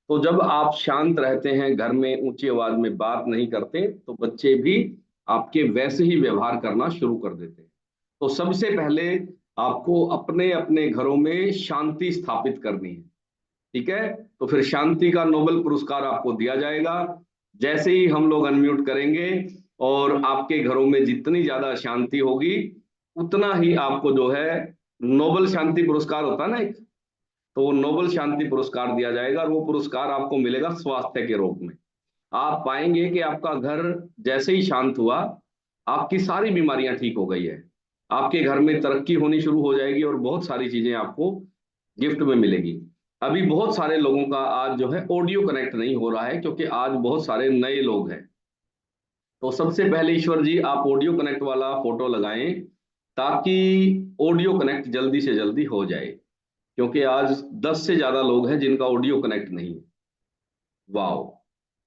तो जब आप शांत रहते हैं, घर में ऊंची आवाज में बात नहीं करते, तो बच्चे भी आपके वैसे ही व्यवहार करना शुरू कर देते हैं। तो सबसे पहले आपको अपने अपने घरों में शांति स्थापित करनी है। ठीक है, तो फिर शांति का नोबेल पुरस्कार आपको दिया जाएगा। जैसे ही हम लोग अनम्यूट करेंगे और आपके घरों में जितनी ज्यादा शांति होगी, उतना ही आपको जो है नोबेल शांति पुरस्कार होता है ना एक, तो वो नोबेल शांति पुरस्कार दिया जाएगा, और वो पुरस्कार आपको मिलेगा स्वास्थ्य के रूप में। आप पाएंगे कि आपका घर जैसे ही शांत हुआ, आपकी सारी बीमारियां ठीक हो गई है, आपके घर में तरक्की होनी शुरू हो जाएगी और बहुत सारी चीजें आपको गिफ्ट में मिलेगी। अभी बहुत सारे लोगों का आज जो है ऑडियो कनेक्ट नहीं हो रहा है, क्योंकि आज बहुत सारे नए लोग हैं। तो सबसे पहले ईश्वर जी, आप ऑडियो कनेक्ट वाला फोटो लगाएं, ताकि ऑडियो कनेक्ट जल्दी से जल्दी हो जाए, क्योंकि आज 10 से ज्यादा लोग हैं जिनका ऑडियो कनेक्ट नहीं है। वाओ,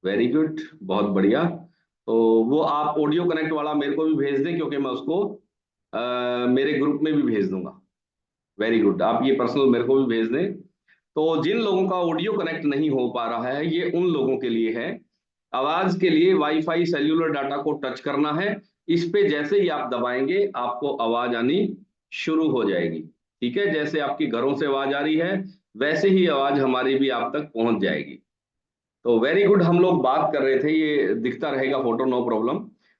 वेरी गुड, बहुत बढ़िया। तो वो आप ऑडियो कनेक्ट वाला मेरे को भी भेज दें, क्योंकि मैं उसको मेरे ग्रुप में भी भेज दूंगा। वेरी गुड, आप ये पर्सनल मेरे को भी भेज दें। तो जिन लोगों का ऑडियो कनेक्ट नहीं हो पा रहा है, ये उन लोगों के लिए है। आवाज के लिए वाईफाई सेल्यूलर डाटा को टच करना है। इस पे जैसे ही आप दबाएंगे, आपको आवाज आनी शुरू हो जाएगी। ठीक है, जैसे आपकी घरों से आवाज आ रही है, वैसे ही आवाज हमारी भी आप तक पहुंच जाएगी। तो वेरी गुड, हम लोग बात कर रहे थे, ये दिखता रहेगा फोटो, नो प्रॉब्लम।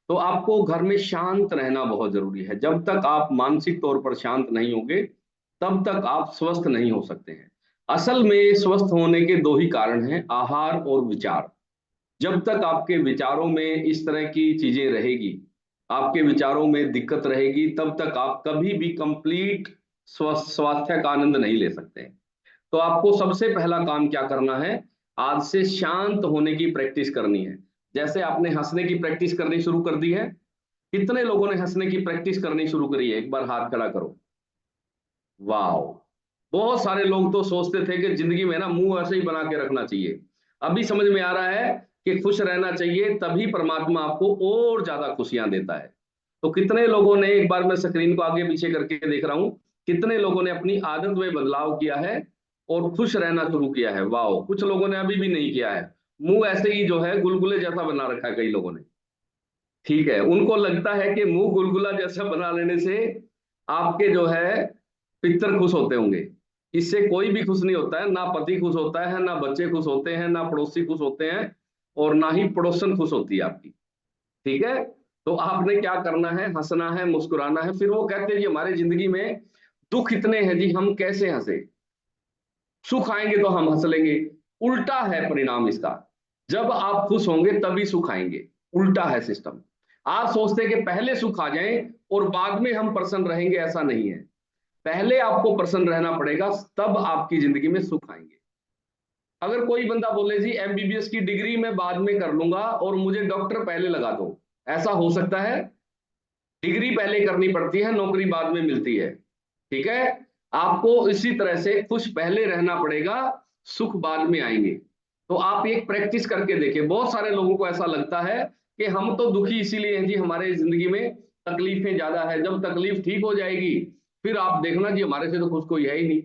तो आपको घर में शांत रहना बहुत जरूरी है। जब तक आप मानसिक तौर पर शांत नहीं होंगे, तब तक आप स्वस्थ नहीं हो सकते हैं। असल में स्वस्थ होने के दो ही कारण हैं, आहार और विचार। जब तक आपके विचारों में इस तरह की चीजें रहेगी, आपके विचारों में दिक्कत रहेगी, तब तक आप कभी भी कंप्लीट स्वास्थ्य का आनंद नहीं ले सकते हैं। तो आपको सबसे पहला काम क्या करना है, आज से शांत होने की प्रैक्टिस करनी है। जैसे आपने हंसने की प्रैक्टिस करनी शुरू कर दी है। कितने लोगों ने हंसने की प्रैक्टिस करनी शुरू करी है, एक बार हाथ खड़ा करो। वाह, बहुत सारे लोग तो सोचते थे कि जिंदगी में ना मुंह ऐसे ही बना के रखना चाहिए। अभी समझ में आ रहा है कि खुश रहना चाहिए, तभी परमात्मा आपको और ज्यादा खुशियां देता है। तो कितने लोगों ने, एक बार मैं स्क्रीन को आगे पीछे करके देख रहा हूं, कितने लोगों ने अपनी आदत में बदलाव किया है और खुश रहना शुरू किया है। वाह, कुछ लोगों ने अभी भी नहीं किया है, मुंह ऐसे ही जो है गुलगुले जैसा बना रखा है कई लोगों ने। ठीक है, उनको लगता है कि मुंह गुलगुला जैसा बना लेने से आपके जो है पितर खुश होते होंगे। इससे कोई भी खुश नहीं होता है, ना पति खुश होता है, ना बच्चे खुश होते हैं, ना पड़ोसी खुश होते हैं, और ना ही पड़ोसन खुश होती है आपकी। ठीक है, तो आपने क्या करना है, हंसना है, मुस्कुराना है। फिर वो कहते हैं कि हमारे जिंदगी में दुख इतने हैं जी, हम कैसे हंसे, सुख आएंगे तो हम हंस लेंगे। उल्टा है परिणाम इसका, जब आप खुश होंगे तभी सुख आएंगे। उल्टा है सिस्टम। आप सोचते हैं कि पहले सुख आ जाए और बाद में हम प्रसन्न रहेंगे, ऐसा नहीं है। पहले आपको प्रसन्न रहना पड़ेगा, तब आपकी जिंदगी में सुख आएंगे। अगर कोई बंदा बोले जी एमबीबीएस की डिग्री मैं बाद में कर लूंगा और मुझे डॉक्टर पहले लगा दो, ऐसा हो सकता है? डिग्री पहले करनी पड़ती है, नौकरी बाद में मिलती है। ठीक है, आपको इसी तरह से खुश पहले रहना पड़ेगा, सुख बाद में आएंगे। तो आप एक प्रैक्टिस करके देखिए। बहुत सारे लोगों को ऐसा लगता है कि हम तो दुखी इसीलिए हैं जी, हमारे जिंदगी में तकलीफें ज्यादा है, जब तकलीफ ठीक हो जाएगी फिर आप देखना जी हमारे से तो खुश कोई है ही नहीं।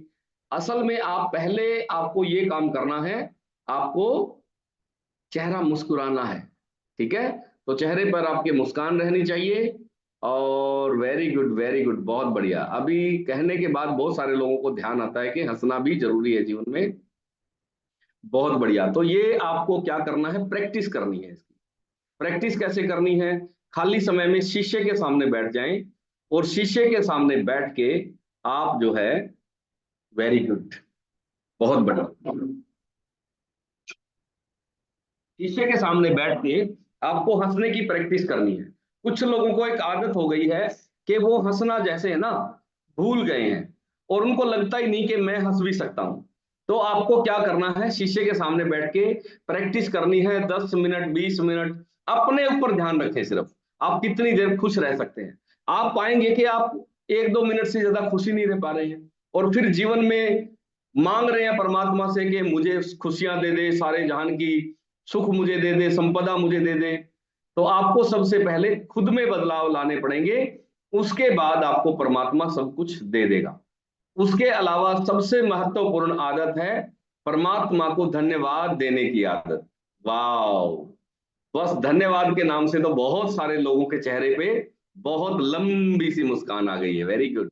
असल में आप पहले, आपको ये काम करना है, आपको चेहरा मुस्कुराना है। ठीक है, तो चेहरे पर आपके मुस्कान रहनी चाहिए। और वेरी गुड, वेरी गुड, बहुत बढ़िया। अभी कहने के बाद बहुत सारे लोगों को ध्यान आता है कि हंसना भी जरूरी है जीवन में। बहुत बढ़िया, तो ये आपको क्या करना है, प्रैक्टिस करनी है इसकी। प्रैक्टिस कैसे करनी है, खाली समय में शीशे के सामने बैठ जाएं, और शीशे के सामने बैठ के आप जो है, वेरी गुड, बहुत बढ़िया, शीशे के सामने बैठ के आपको हंसने की प्रैक्टिस करनी है। कुछ लोगों को एक आदत हो गई है कि वो हंसना जैसे है ना, भूल गए हैं, और उनको लगता ही नहीं कि मैं हंस भी सकता हूं। तो आपको क्या करना है, शीशे के सामने बैठ के प्रैक्टिस करनी है, 10 मिनट, 20 मिनट। अपने ऊपर ध्यान रखें, सिर्फ आप कितनी देर खुश रह सकते हैं। आप पाएंगे कि आप 1-2 मिनट से ज्यादा खुशी नहीं रह पा रहे हैं, और फिर जीवन में मांग रहे हैं परमात्मा से कि मुझे खुशियां दे दे, सारे जहान की सुख मुझे दे दे, संपदा मुझे दे दे। तो आपको सबसे पहले खुद में बदलाव लाने पड़ेंगे, उसके बाद आपको परमात्मा सब कुछ दे देगा। उसके अलावा सबसे महत्वपूर्ण आदत है परमात्मा को धन्यवाद देने की आदत। वाह, बस धन्यवाद के नाम से तो बहुत सारे लोगों के चेहरे पे बहुत लंबी सी मुस्कान आ गई है। वेरी गुड,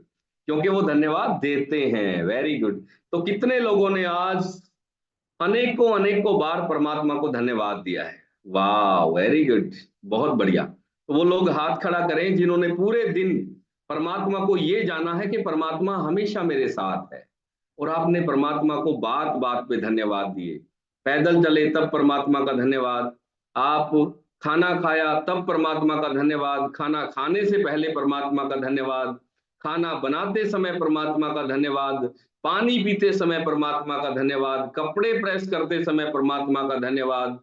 क्योंकि वो धन्यवाद देते हैं। Very good. तो कितने लोगों ने आज अनेकों अनेकों बार परमात्मा को धन्यवाद दिया है। वाह, वेरी गुड, बहुत बढ़िया। तो वो लोग हाथ खड़ा करें जिन्होंने पूरे दिन परमात्मा को ये जाना है कि परमात्मा हमेशा मेरे साथ है, और आपने परमात्मा को बात बात पे धन्यवाद दिए। पैदल चले तब परमात्मा का धन्यवाद, आप खाना खाया तब परमात्मा का धन्यवाद, खाना खाने से पहले परमात्मा का धन्यवाद, खाना बनाते समय परमात्मा का धन्यवाद, पानी पीते समय परमात्मा का धन्यवाद, कपड़े प्रेस करते समय परमात्मा का धन्यवाद,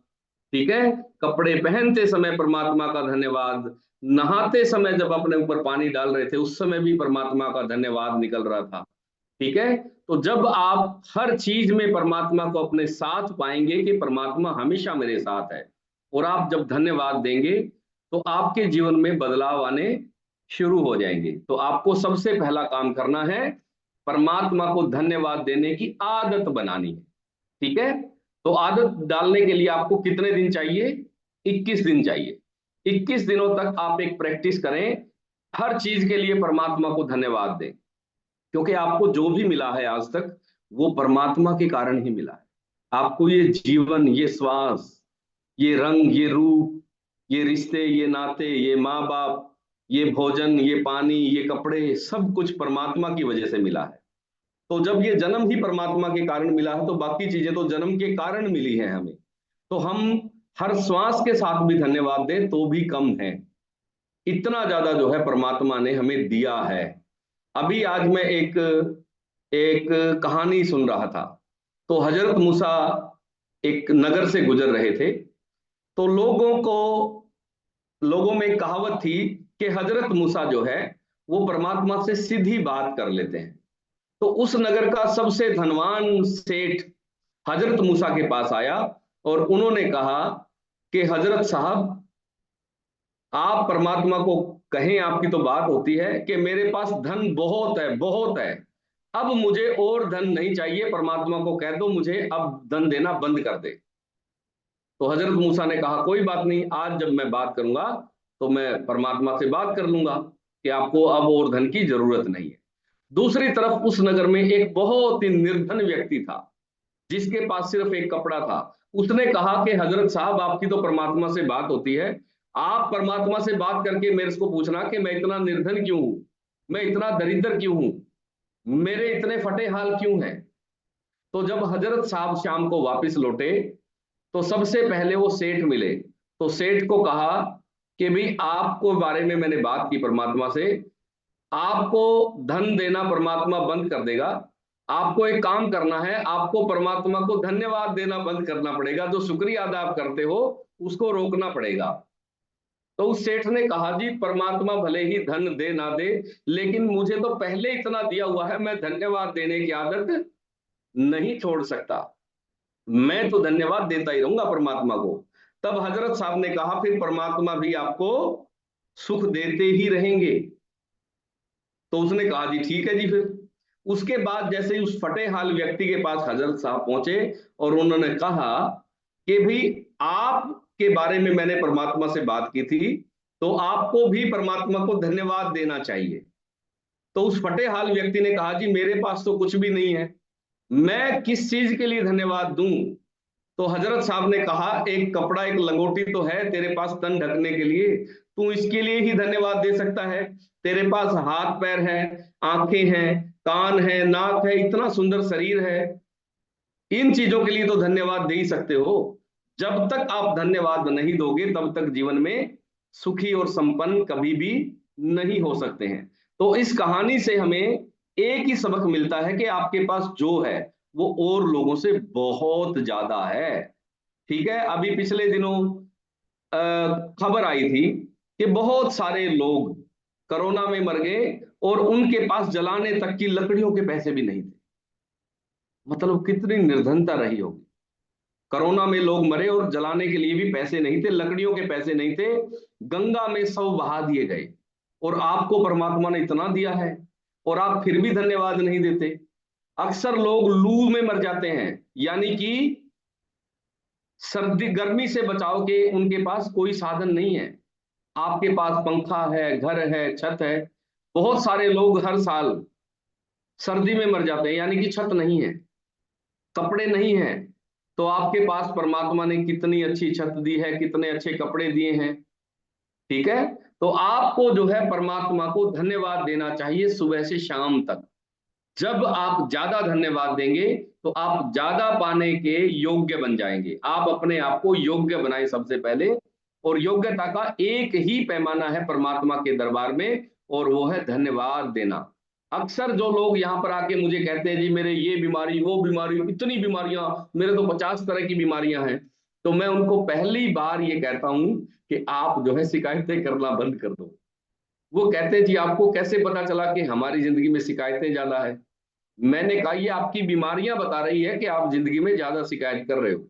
ठीक है, कपड़े पहनते समय परमात्मा का धन्यवाद, नहाते समय जब अपने ऊपर पानी डाल रहे थे उस समय भी परमात्मा का धन्यवाद निकल रहा था। ठीक है, तो जब आप हर चीज में परमात्मा को अपने साथ पाएंगे कि परमात्मा हमेशा मेरे साथ है, और आप जब धन्यवाद देंगे तो आपके जीवन में बदलाव आने शुरू हो जाएंगे। तो आपको सबसे पहला काम करना है, परमात्मा को धन्यवाद देने की आदत बनानी है। ठीक है, तो आदत डालने के लिए आपको कितने दिन चाहिए? 21 दिन चाहिए। 21 दिनों तक आप एक प्रैक्टिस करें, हर चीज के लिए परमात्मा को धन्यवाद दें, क्योंकि आपको जो भी मिला है आज तक वो परमात्मा के कारण ही मिला है। आपको ये जीवन, ये श्वास, ये रंग, ये रूप, ये रिश्ते, ये नाते, ये माँ बाप, ये भोजन, ये पानी, ये कपड़े, सब कुछ परमात्मा की वजह से मिला है। तो जब ये जन्म ही परमात्मा के कारण मिला है तो बाकी चीजें तो जन्म के कारण मिली है हमें। तो हम हर श्वास के साथ भी धन्यवाद दें तो भी कम है, इतना ज्यादा जो है परमात्मा ने हमें दिया है। अभी आज मैं एक एक कहानी सुन रहा था। तो हजरत मूसा एक नगर से गुजर रहे थे, तो लोगों में एक कहावत थी कि हजरत मूसा जो है वो परमात्मा से सीधी बात कर लेते हैं। तो उस नगर का सबसे धनवान सेठ हजरत मूसा के पास आया और उन्होंने कहा कि हजरत साहब, आप परमात्मा को कहें, आपकी तो बात होती है कि मेरे पास धन बहुत है, बहुत है, अब मुझे और धन नहीं चाहिए, परमात्मा को कह दो मुझे अब धन देना बंद कर दे। तो हजरत मूसा ने कहा कोई बात नहीं, आज जब मैं बात करूंगा तो मैं परमात्मा से बात कर लूंगा कि आपको अब और धन की जरूरत नहीं है। दूसरी तरफ उस नगर में एक बहुत ही निर्धन व्यक्ति था जिसके पास सिर्फ एक कपड़ा था। उसने कहा कि हजरत साहब, आपकी तो परमात्मा से बात होती है, आप परमात्मा से बात करके मेरे को पूछना कि मैं इतना निर्धन क्यों हूं, मैं इतना दरिद्र क्यों हूं, मेरे इतने फटे हाल क्यों हैं। तो जब हजरत साहब शाम को वापस लौटे तो सबसे पहले वो सेठ मिले। तो सेठ को कहा कि भाई आपको बारे में मैंने बात की परमात्मा से, आपको धन देना परमात्मा बंद कर देगा, आपको एक काम करना है, आपको परमात्मा को धन्यवाद देना बंद करना पड़ेगा, जो शुक्रिया अदा आप करते हो उसको रोकना पड़ेगा। तो उस सेठ ने कहा जी, परमात्मा भले ही धन दे ना दे, लेकिन मुझे तो पहले इतना दिया हुआ है, मैं धन्यवाद देने की आदत नहीं छोड़ सकता, मैं तो धन्यवाद देता ही रहूंगा परमात्मा को। तब हजरत साहब ने कहा फिर परमात्मा भी आपको सुख देते ही रहेंगे। तो उसने कहा जी ठीक है जी। फिर उसके बाद जैसे ही उस फटे हाल व्यक्ति के पास हजरत साहब पहुंचे और उन्होंने कहा कि भाई आपके बारे में मैंने परमात्मा से बात की थी, तो आपको भी परमात्मा को धन्यवाद देना चाहिए। तो उस फटे हाल व्यक्ति ने कहा जी मेरे पास तो कुछ भी नहीं है, मैं किस चीज के लिए धन्यवाद दूं। तो हजरत साहब ने कहा एक कपड़ा, एक लंगोटी तो है तेरे पास तन ढकने के लिए, तू इसके लिए ही धन्यवाद दे सकता है। तेरे पास हाथ पैर है, आंखें हैं, कान है, नाक है, इतना सुंदर शरीर है, इन चीजों के लिए तो धन्यवाद दे ही सकते हो। जब तक आप धन्यवाद नहीं दोगे तब तक जीवन में सुखी और संपन्न कभी भी नहीं हो सकते हैं। तो इस कहानी से हमें एक ही सबक मिलता है कि आपके पास जो है वो और लोगों से बहुत ज्यादा है। ठीक है, अभी पिछले दिनों खबर आई थी कि बहुत सारे लोग कोरोना में मर गए और उनके पास जलाने तक की लकड़ियों के पैसे भी नहीं थे। मतलब कितनी निर्धनता रही होगी। कोरोना में लोग मरे और जलाने के लिए भी पैसे नहीं थे, लकड़ियों के पैसे नहीं थे, गंगा में सब बहा दिए गए, और आपको परमात्मा ने इतना दिया है और आप फिर भी धन्यवाद नहीं देते। अक्सर लोग लू में मर जाते हैं, यानी कि सर्दी गर्मी से बचाव के उनके पास कोई साधन नहीं है। आपके पास पंखा है, घर है, छत है। बहुत सारे लोग हर साल सर्दी में मर जाते हैं, यानी कि छत नहीं है, कपड़े नहीं है। तो आपके पास परमात्मा ने कितनी अच्छी छत दी है, कितने अच्छे कपड़े दिए हैं। ठीक है, तो आपको जो है परमात्मा को धन्यवाद देना चाहिए सुबह से शाम तक। जब आप ज्यादा धन्यवाद देंगे तो आप ज्यादा पाने के योग्य बन जाएंगे। आप अपने आप को योग्य बनाए सबसे पहले, और योग्यता का एक ही पैमाना है परमात्मा के दरबार में, और वो है धन्यवाद देना। अक्सर जो लोग यहाँ पर आके मुझे कहते हैं जी मेरे ये बीमारी, वो बीमारी, इतनी बीमारियां, मेरे तो 50 तरह की बीमारियां हैं, तो मैं उनको पहली बार ये कहता हूं कि आप जो है शिकायतें करना बंद कर दो। वो कहते हैं जी आपको कैसे पता चला कि हमारी जिंदगी में शिकायतें ज्यादा है? मैंने कहा ये आपकी बीमारियां बता रही है कि आप जिंदगी में ज्यादा शिकायत कर रहे हो।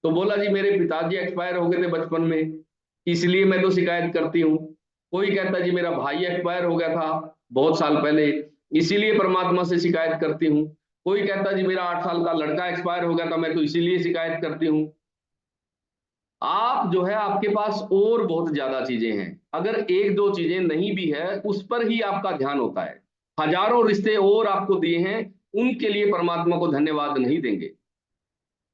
तो बोला जी मेरे पिताजी एक्सपायर हो गए थे बचपन में, इसलिए मैं तो शिकायत करती हूँ। कोई कहता जी मेरा भाई एक्सपायर हो गया था बहुत साल पहले, इसीलिए परमात्मा से शिकायत करती हूँ। कोई कहता जी मेरा 8 साल का लड़का एक्सपायर हो गया था, मैं तो इसीलिए शिकायत करती हूँ। आप जो है आपके पास और बहुत ज्यादा चीजें हैं, अगर एक दो चीजें नहीं भी है उस पर ही आपका ध्यान होता है। हजारों रिश्ते और आपको दिए हैं, उनके लिए परमात्मा को धन्यवाद नहीं देंगे।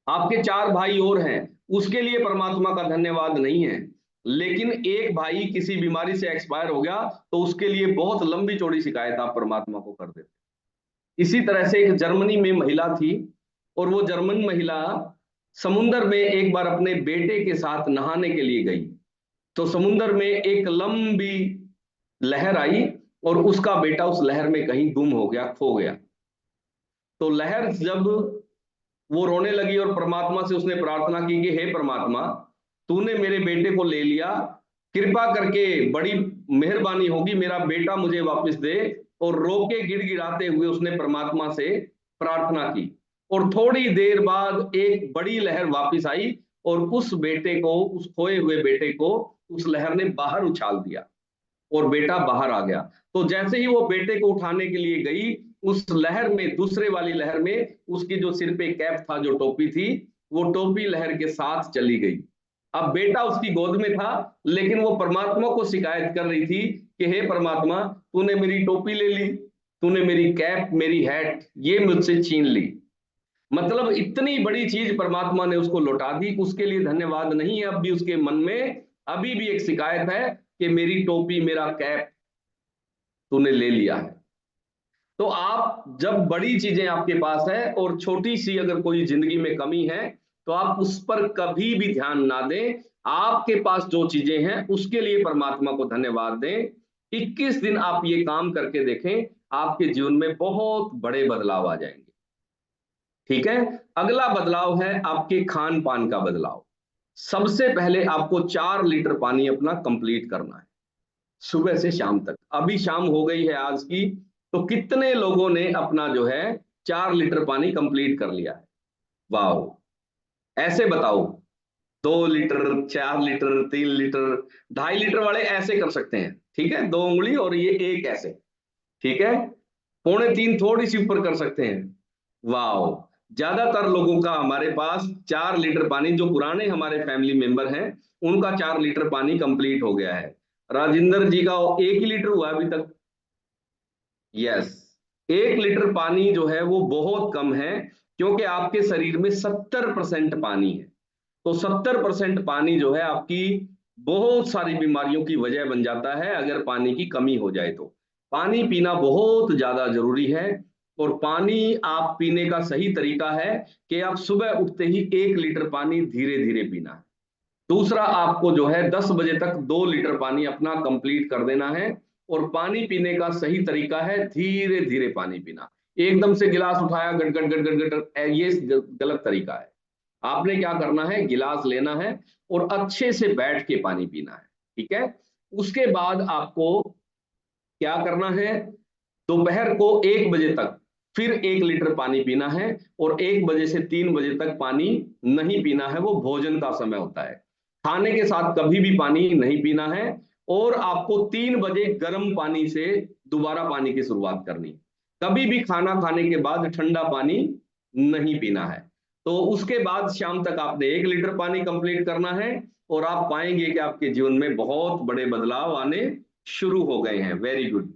आपके 4 भाई और हैं, उसके लिए परमात्मा का धन्यवाद नहीं है। लेकिन एक भाई किसी बीमारी से एक्सपायर हो गया तो उसके लिए बहुत लंबी चौड़ी शिकायत आप परमात्मा को कर देते। इसी तरह से एक जर्मनी में महिला थी, और वो जर्मन महिला समुन्द्र में एक बार अपने बेटे के साथ नहाने के लिए गई। तो समुन्द्र में एक लंबी लहर आई और उसका बेटा उस लहर में कहीं गुम हो गया, खो गया। तो लहर जब वो रोने लगी और परमात्मा से उसने प्रार्थना की कि हे परमात्मा, तूने मेरे बेटे को ले लिया, कृपा करके बड़ी मेहरबानी होगी, मेरा बेटा मुझे वापस दे। और रो के गिड़गिड़ाते हुए उसने परमात्मा से प्रार्थना की। और थोड़ी देर बाद एक बड़ी लहर वापस आई और उस बेटे को, उस खोए हुए बेटे को उस लहर ने बाहर उछाल दिया और बेटा बाहर आ गया। तो जैसे ही वो बेटे को उठाने के लिए गई, उस लहर में, दूसरे वाली लहर में, उसकी जो सिर पे कैप था, जो टोपी थी, वो टोपी लहर के साथ चली गई। अब बेटा उसकी गोद में था, लेकिन वो परमात्मा को शिकायत कर रही थी कि हे परमात्मा, तूने मेरी टोपी ले ली, तूने मेरी कैप, मेरी हैट, ये मुझसे छीन ली। मतलब इतनी बड़ी चीज परमात्मा ने उसको लौटा दी, उसके लिए धन्यवाद नहीं है। अब भी उसके मन में अभी भी एक शिकायत है कि मेरी टोपी, मेरा कैप तूने ले लिया है। तो आप जब बड़ी चीजें आपके पास है और छोटी सी अगर कोई जिंदगी में कमी है, तो आप उस पर कभी भी ध्यान ना दें। आपके पास जो चीजें हैं उसके लिए परमात्मा को धन्यवाद दें। 21 दिन आप ये काम करके देखें, आपके जीवन में बहुत बड़े बदलाव आ जाएंगे। ठीक है, अगला बदलाव है आपके खान पान का बदलाव। सबसे पहले आपको 4 लीटर पानी अपना कंप्लीट करना है सुबह से शाम तक। अभी शाम हो गई है आज की, तो कितने लोगों ने अपना जो है 4 लीटर पानी कंप्लीट कर लिया है? वाह, ऐसे बताओ। 2 लीटर, 4 लीटर, 3 लीटर, 2.5 लीटर वाले ऐसे कर सकते हैं, ठीक है, 2 उंगली और ये एक ऐसे, ठीक है। 2.25 थोड़ी सी ऊपर कर सकते हैं। वाह, ज्यादातर लोगों का हमारे पास 4 लीटर पानी, जो पुराने हमारे फैमिली मेंबर हैं, उनका 4 लीटर पानी कंप्लीट हो गया है। राजेंद्र जी का 1 ही लीटर हुआ अभी तक। यस, 1 लीटर पानी जो है वो बहुत कम है, क्योंकि आपके शरीर में 70% पानी है। तो 70% पानी जो है आपकी बहुत सारी बीमारियों की वजह बन जाता है अगर पानी की कमी हो जाए तो। पानी पीना बहुत ज्यादा जरूरी है। और पानी आप पीने का सही तरीका है कि आप सुबह उठते ही 1 लीटर पानी धीरे धीरे पीना है। दूसरा, आपको जो है 10 बजे तक 2 लीटर पानी अपना कंप्लीट कर देना है। और पानी पीने का सही तरीका है धीरे धीरे पानी पीना। एकदम से गिलास उठाया गट गट गट गट गट, ये गलत तरीका है। आपने क्या करना है, गिलास लेना है और अच्छे से बैठ के पानी पीना है, ठीक है। उसके बाद आपको क्या करना है, दोपहर को 1 बजे तक फिर 1 लीटर पानी पीना है। और 1 बजे से 3 बजे तक पानी नहीं पीना है, वो भोजन का समय होता है। खाने के साथ कभी भी पानी नहीं पीना है। और आपको 3 बजे गर्म पानी से दोबारा पानी की शुरुआत करनी है। कभी भी खाना खाने के बाद ठंडा पानी नहीं पीना है। तो उसके बाद शाम तक आपने 1 लीटर पानी कंप्लीट करना है, और आप पाएंगे कि आपके जीवन में बहुत बड़े बदलाव आने शुरू हो गए हैं। Very good.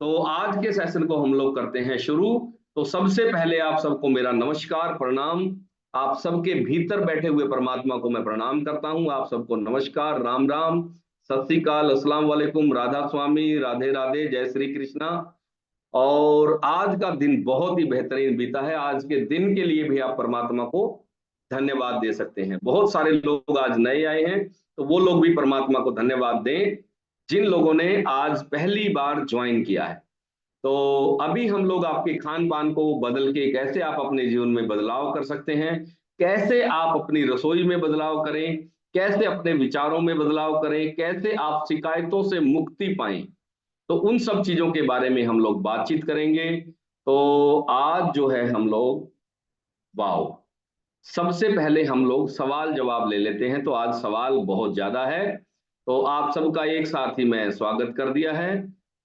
तो आज के सेशन को हम लोग करते हैं शुरू। तो सबसे पहले आप सबको मेरा नमस्कार, प्रणाम। आप सबके भीतर बैठे हुए परमात्मा को मैं प्रणाम करता हूं। आप सबको नमस्कार, राम राम, सत श्री अकाल, अस्सलाम वालेकुम, राधा स्वामी, राधे राधे, जय श्री कृष्णा। और आज का दिन बहुत ही बेहतरीन बीता है। आज के दिन के लिए भी आप परमात्मा को धन्यवाद दे सकते हैं। बहुत सारे लोग आज नए आए हैं, तो वो लोग भी परमात्मा को धन्यवाद दें जिन लोगों ने आज पहली बार ज्वाइन किया है। तो अभी हम लोग आपके खान पान को बदल के कैसे आप अपने जीवन में बदलाव कर सकते हैं, कैसे आप अपनी रसोई में बदलाव करें, कैसे अपने विचारों में बदलाव करें, कैसे आप शिकायतों से मुक्ति पाएं, तो उन सब चीजों के बारे में हम लोग बातचीत करेंगे। तो आज जो है हम लोग, वाओ, सबसे पहले हम लोग सवाल जवाब ले लेते हैं। तो आज सवाल बहुत ज्यादा है, तो आप सबका एक साथ ही मैं स्वागत कर दिया है।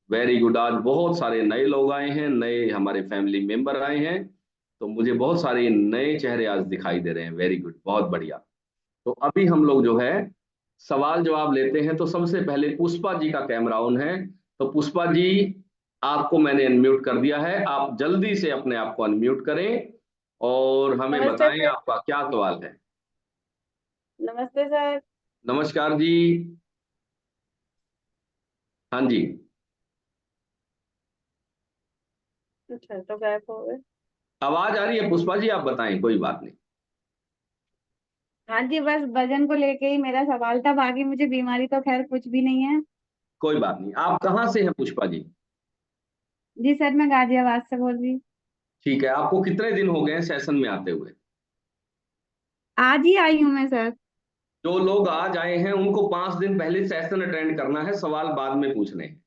Very good. आज बहुत सारे नए लोग आए हैं, नए हमारे फैमिली मेंबर आए हैं, तो मुझे बहुत सारे नए चेहरे आज दिखाई दे रहे हैं। वेरी गुड, बहुत बढ़िया। तो अभी हम लोग जो है सवाल जवाब लेते हैं। तो सबसे पहले पुष्पा जी का कैमरा ऑन है। तो पुष्पा जी, आपको मैंने अनम्यूट कर दिया है, आप जल्दी से अपने आप को अनम्यूट करें और हमें नमस्ते बताएं सर। आपका क्या सवाल है। नमस्ते सर। नमस्कार जी। हाँ जी। अच्छा, तो गायब हो गए। आवाज आ रही है पुष्पा जी, आप बताएं, कोई बात नहीं। हाँ जी, बस वजन को लेके ही मेरा सवाल था, बाकी मुझे बीमारी तो खैर कुछ भी नहीं है। कोई बात नहीं। आप कहाँ से हैं पुष्पा जी? जी सर, मैं गाजियाबाद से बोल रही हूँ। ठीक है। आपको कितने दिन हो गए हैं सेशन में आते हुए? आज ही आई हूँ मैं सर। जो लोग आज आए हैं उनको 5 दिन पहले सेशन अटेंड करना है, सवाल बाद में पूछने हैं।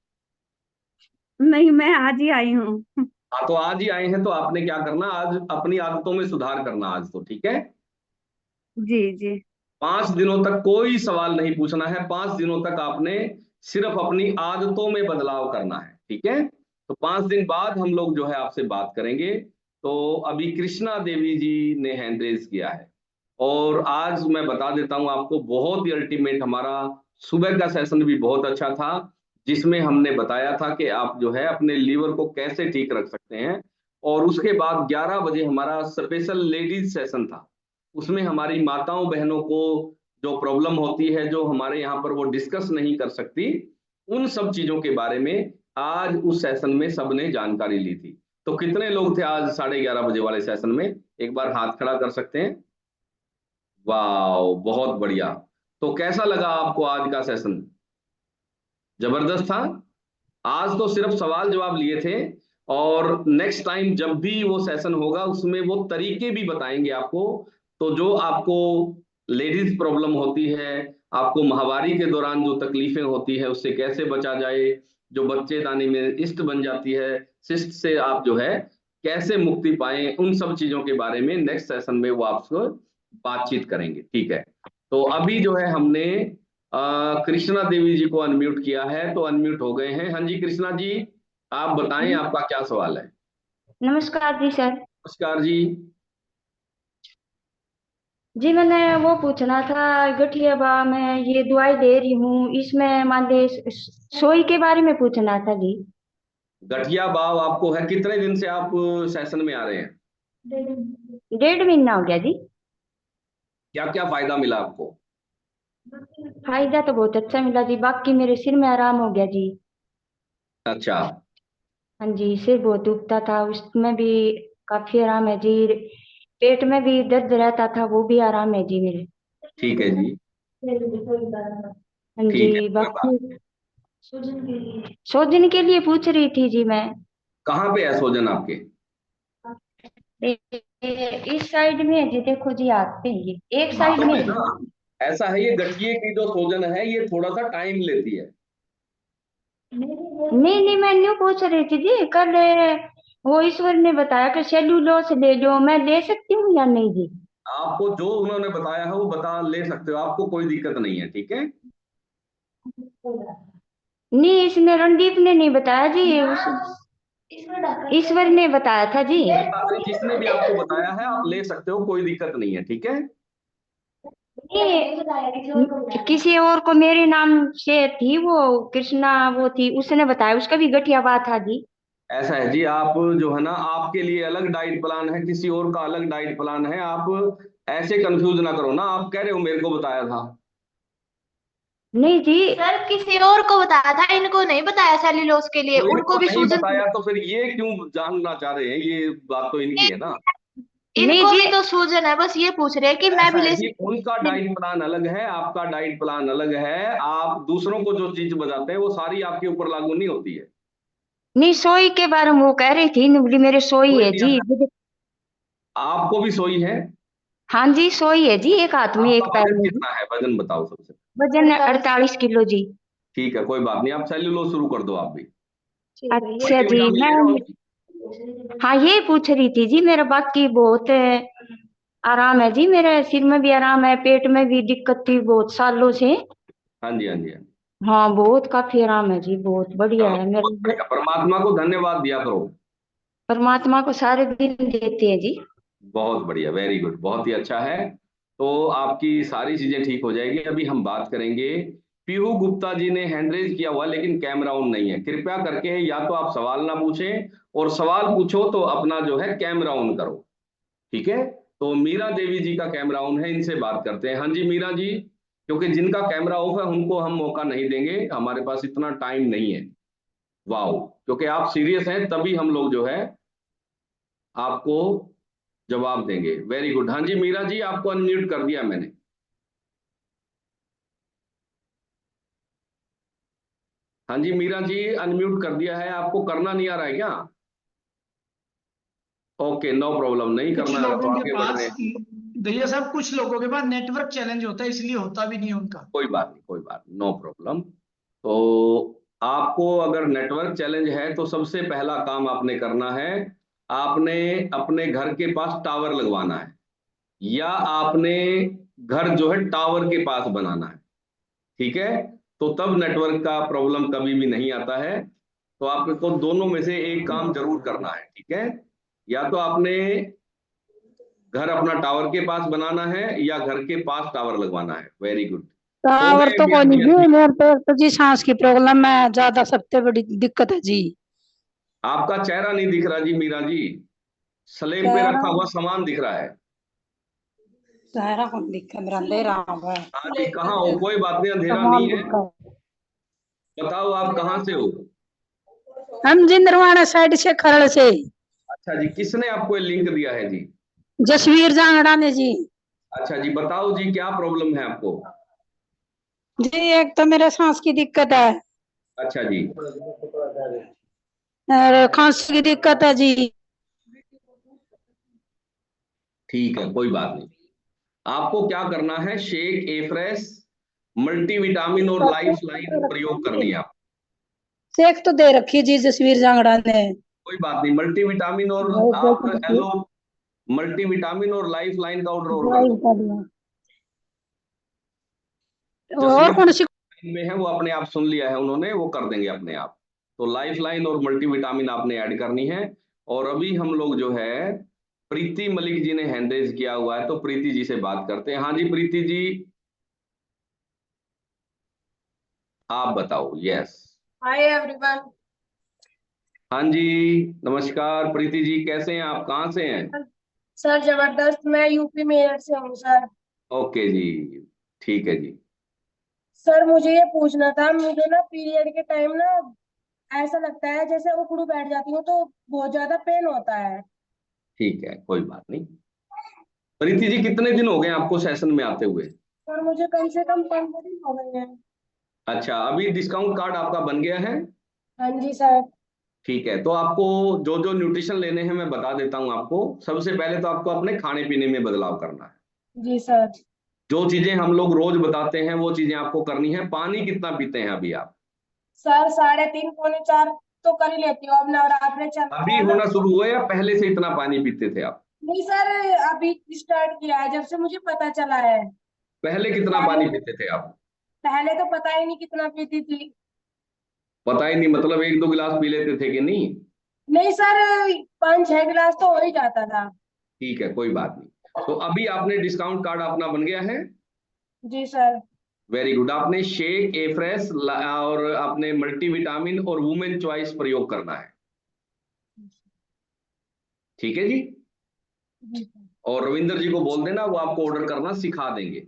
नहीं, मैं आज ही आई हूँ। हाँ, तो आज ही आए हैं तो आपने क्या करना, आज अपनी आदतों में सुधार करना आज तो, ठीक है। जी जी। 5 दिनों तक कोई सवाल नहीं पूछना है। 5 दिनों तक आपने सिर्फ अपनी आदतों में बदलाव करना है, ठीक है। तो 5 दिन बाद हम लोग जो है आपसे बात करेंगे। तो अभी कृष्णा देवी जी ने हैंड रेज किया है, और आज मैं बता देता हूं आपको, बहुत ही अल्टीमेट हमारा सुबह का सेशन भी बहुत अच्छा था, जिसमें हमने बताया था कि आप जो है अपने लीवर को कैसे ठीक रख सकते हैं। और उसके बाद 11 बजे हमारा स्पेशल लेडीज सेशन था। उसमें हमारी माताओं बहनों को जो प्रॉब्लम होती है, जो हमारे यहाँ पर वो डिस्कस नहीं कर सकती, उन सब चीजों के बारे में आज उस सेशन में सबने जानकारी ली थी। तो कितने लोग थे आज 11:30 बजे वाले सेशन में? एक बार हाथ खड़ा कर सकते हैं? वाह, बहुत बढ़िया। तो कैसा लगा आपको आज का सेशन? जबरदस्त था। आज तो सिर्फ सवाल जवाब लिए थे, और नेक्स्ट टाइम जब भी वो सेशन होगा उसमें वो तरीके भी बताएंगे आपको। तो जो आपको लेडीज प्रॉब्लम होती है, आपको माहवारी के दौरान जो तकलीफें होती है उससे कैसे बचा जाए, जो बच्चेदानी में इस्ट बन जाती है, सिस्ट से आप जो है कैसे मुक्ति पाएं, उन सब चीजों के बारे में नेक्स्ट सेशन में वो आपको बातचीत करेंगे, ठीक है। तो अभी जो है हमने कृष्णा देवी जी को अनम्यूट किया है, तो अनम्यूट हो गए हैं। हाँ जी कृष्णा जी, आप बताएं जी, आपका क्या सवाल है। नमस्कार जी सर। नमस्कार जी। जी, मैंने वो पूछना था, गठिया मैं ये दवाई दे रही हूँ, इसमें मान ले सोई के बारे में पूछना था जी। गठिया बाव आपको है, कितने दिन से आप सेशन में आ रहे हैं? 1.5 महीना हो गया जी। क्या क्या फायदा मिला आपको? फायदा तो बहुत अच्छा मिला जी, बाकी मेरे सिर में आराम हो गया जी। अच्छा। हाँ जी, सिर बहुत दुखता था, उसमें भी काफी आराम है जी। पेट में भी दर्द रहता था, वो भी आराम है जी मेरे। ठीक है जी। हाँ ठीक है, जी, कोई बात। बाकी सोजन के लिए पूछ रही थी जी मैं। कहाँ पे है सोजन आपके? इस साइड में है जी, देखो जी, आते हैं ये एक साइड हाथों में में है जी। ना? ऐसा है, ये गठिए की जो सोजन है ये थोड़ा सा टाइम लेती है। नहीं नहीं, मैं न्यू पूछ रही थी जी, कल वो ईश्वर ने बताया कि सेल्यूलोस ले लो, मैं ले सकती हूँ या नहीं जी? आपको जो उन्होंने बताया है वो बता ले सकते हो, आपको कोई दिक्कत नहीं है, ठीक है। नहीं, इसने रणदीप ने नहीं बताया जी, उस ईश्वर ने बताया था जी। कोई बात नहीं, जिसने भी आपको बताया है आप ले सकते हो, कोई दिक्कत नहीं है, ठीक है। ये किसी और को मेरे नाम से थी वो, कृष्णा वो थी, उसने बताया, उसका भी गठिया बात था जी। ऐसा है जी, आप जो है ना, आपके लिए अलग डाइट प्लान है, किसी और का अलग डाइट प्लान है, आप ऐसे कंफ्यूज ना करो ना। आप कह रहे हो मेरे को बताया था। नहीं जी। सर किसी और को बताया था, इनको नहीं बताया सेल्यूलोज के लिए, तो उनको इनको भी नहीं सूजन थी। बताया तो फिर ये क्यों जानना चाह रहे हैं? ये बात तो इनकी है ना। नहीं इनको जी। भी तो सूजन है, बस ये पूछ रहे हैं कि मैं ऐसा भी है ले जी, सकती उनका हूँ। डाइट प्लान अलग है, आपका डाइट प्लान अलग है। आप दूसरों को जो चीज बताते हैं वो सारी आपके ऊपर लागू नहीं होती है। नहीं, सोई के बारे में वो कह रही थी, बोली मेरे सोई कोई है नहीं जी। आपको भी सोई है। हाँ जी, सोई है जी, एक हाथ में आपका एक पैर वजन में जी। कितना है? वजन बताओ सबसे। वजन 48 किलो जी। ठीक है, कोई बात नहीं, आप सेल्यूलोज शुरू कर दो आप भी। अच्छा जी। मल्टीविटामिन ले मैं, रहे हो अभी? हाँ ये पूछ रही थी जी, मेरा बाकी बहुत आराम है जी, मेरे सिर में भी आराम है, पेट में भी दिक्कत थी बहुत सालों से। हाँ जी, हाँ जी, हाँ जी। हाँ बहुत काफी आराम है जी, बहुत बढ़िया चलो है बहुत मेरा। बढ़िया, परमात्मा को धन्यवाद दिया करो। परमात्मा को सारे दिन देते हैं जी। बहुत बढ़िया, वेरी गुड, बहुत ही अच्छा है। तो आपकी सारी चीजें ठीक हो जाएगी। अभी हम बात करेंगे, पीहू गुप्ता जी ने हैंड रेज किया हुआ लेकिन कैमरा ऑन नहीं है। कृपया करके या तो आप सवाल ना पूछें, और सवाल पूछो तो अपना जो है कैमरा ऑन करो, ठीक है। तो मीरा देवी जी का कैमरा ऑन है, इनसे बात करते हैं। हाँ जी मीरा जी, क्योंकि जिनका कैमरा ऑफ है उनको हम मौका नहीं देंगे, हमारे पास इतना टाइम नहीं है। वाह, क्योंकि आप सीरियस हैं तभी हम लोग जो है आपको जवाब देंगे। Very good. हाँ जी मीरा जी, आपको अनम्यूट कर दिया मैंने। हाँ जी मीरा जी, अनम्यूट कर दिया है, आपको करना नहीं आ रहा है क्या? ओके, नो प्रॉब्लम, नहीं कुछ करना आ रहा तो लोगों के आगे बढ़ रहे पास, हैं। भैया साहब, कुछ लोगों के पास नेटवर्क चैलेंज होता है, इसलिए होता भी नहीं है उनका। कोई बात नहीं, कोई बात, नो प्रॉब्लम। तो आपको अगर नेटवर्क चैलेंज है तो सबसे पहला काम आपने करना है, आपने अपने घर के पास टावर लगवाना है, या आपने घर जो है टावर के पास बनाना है, ठीक है। तो तब नेटवर्क का प्रॉब्लम कभी भी नहीं आता है। तो आपको दोनों में से एक काम जरूर करना है, ठीक है। या तो आपने घर अपना टावर के पास बनाना है या घर के पास टावर लगवाना है। Very good. हो टावर गए तो कोई मीरा नहीं जी जी, unmute? मेरे तो जी सांस की प्रॉब्लम है ज्यादा, सबसे बड़ी दिक्कत है जी। आपका चेहरा नहीं दिख रहा जी मीरा जी, स्लेब पे चेहरा, रखा हुआ सामान दिख रहा है। चेहरा कौन दिक्कत, मेरा अंधेरा है। हाँ जी, कहाँ हो? कोई बात नहीं, अंधेरा कमाल नहीं है। दिक्कत। बताओ आप कहाँ से हो? हम जी नरवाना साइड से, खरड़ से। अच्छा जी, किसने आपको ये लिंक दिया है जी? जसवीर जांगड़ा ने जी। अच्छा जी, बताओ जी क्या प्रॉब्लम है आपको? जी एक तो मेरे सांस की दिक्कत है, अच्छा जी। और खांसी की दिक्कत है जी। ठीक है, कोई बात नहीं। आपको क्या करना है, शेक, एफ्रेस, मल्टीविटामिन और लाइफ लाइन प्रयोग करनी है आप। सेक तो दे रखी जी जसवीर जांगड़ा ने। कोई बात नहीं, मल्टीविटामिन और आप एलो, मल्टीविटामिन और लाइफ लाइन का ऑर्डर और कर दो। और जसवीर कौन सी? में है वो अपने आप सुन लिया है उन्होंने, वो कर देंगे अपने आप। तो लाइफ लाइन और मल्टीविटामिन आपने ऐड करनी है। और अभी हम लोग जो है, प्रीति मलिक जी ने हैंड रेज किया हुआ है, तो प्रीति जी से बात करते हैं। हाँ जी प्रीति जी, आप बताओ। यस। Hi everyone. हाँ जी, नमस्कार प्रीति जी, कैसे हैं आप? कहाँ से हैं? सर जबरदस्त, मैं यूपी मेरठ से हूँ सर। ओके जी, ठीक है जी। सर मुझे ये पूछना था, मुझे ना पीरियड के टाइम ना ऐसा लगता है जैसे उकड़ू बैठ जाती हूँ, तो बहुत ज्यादा पेन होता है। ठीक है, कोई बात नहीं। प्रीति जी, कितने दिन हो गए आपको सेशन में आते हुए? सर मुझे कम से कम 15 दिन हो गए हैं। अच्छा, अभी डिस्काउंट कार्ड आपका बन गया है? हाँ जी सर। ठीक है, तो आपको जो जो न्यूट्रिशन लेने हैं मैं बता देता हूँ आपको। सबसे पहले तो आपको अपने खाने पीने में बदलाव करना है। जी सर। जो चीजें हम लोग रोज बताते हैं वो चीजें आपको करनी है। पानी कितना पीते हैं अभी आप? सर 3.5 पौने 4 तो कर ही लेती हूँ, अब नवरात्रे चल रहे अभी हैं ना होना तो। शुरू हुआ या पहले से इतना पानी पीते थे आप? नहीं सर, अभी स्टार्ट किया है जब से मुझे पता चला है। पहले कितना पहले पानी पीते थे आप? पहले तो पता ही नहीं कितना पीती थी। पता ही नहीं मतलब 1-2 गिलास पी लेते थे कि नहीं? नहीं सर, 5-6 गिलास तो हो ही जाता था। ठीक है, कोई बात नहीं। तो अभी आपने डिस्काउंट कार्ड अपना बन गया है। जी सर। Very good. आपने शेक, ए फ्रेश और आपने मल्टीविटामिन और वुमेन चॉइस प्रयोग करना है। ठीक है जी। जी सर। और रविंदर जी को बोल देना, वो आपको ऑर्डर करना सिखा देंगे।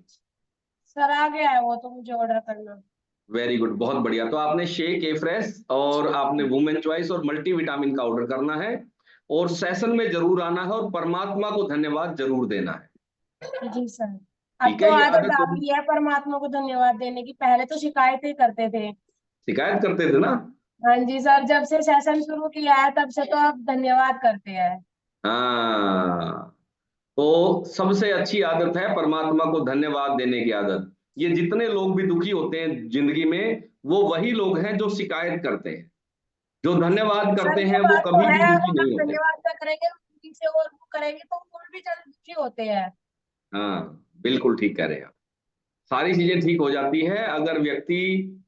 सर आ गया है वो तो मुझे ऑर्डर करना। वेरी गुड, बहुत बढ़िया। तो आपने शेक, ए फ्रेश और आपने वुमेन चॉइस और मल्टीविटामिन का ऑर्डर करना है, और सेशन में जरूर आना है और परमात्मा को धन्यवाद जरूर देना है। जी सर। अब ठीक तो है, ये आदत आदत आ गई है परमात्मा को धन्यवाद देने की, पहले तो शिकायतें करते थे। शिकायत करते थे ना। हाँ जी सर, जब से सेशन शुरू किया है तब से तो अब धन्यवाद करते हैं। हाँ, तो सबसे अच्छी आदत है परमात्मा को धन्यवाद देने की आदत। ये जितने लोग भी दुखी होते हैं जिंदगी में, वो वही लोग हैं जो शिकायत करते हैं। जो धन्यवाद सर करते ये हैं वो बात तो कभी है, भी दुखी अगर नहीं होते। धन्यवाद ना करेंगे उसी से और वो करेंगे तो वो भी ज्यादा दुखी होते हैं। हाँ, बिल्कुल ठीक कह रहे हैं आप। सारी चीजें ठीक हो जाती है अगर व्यक्ति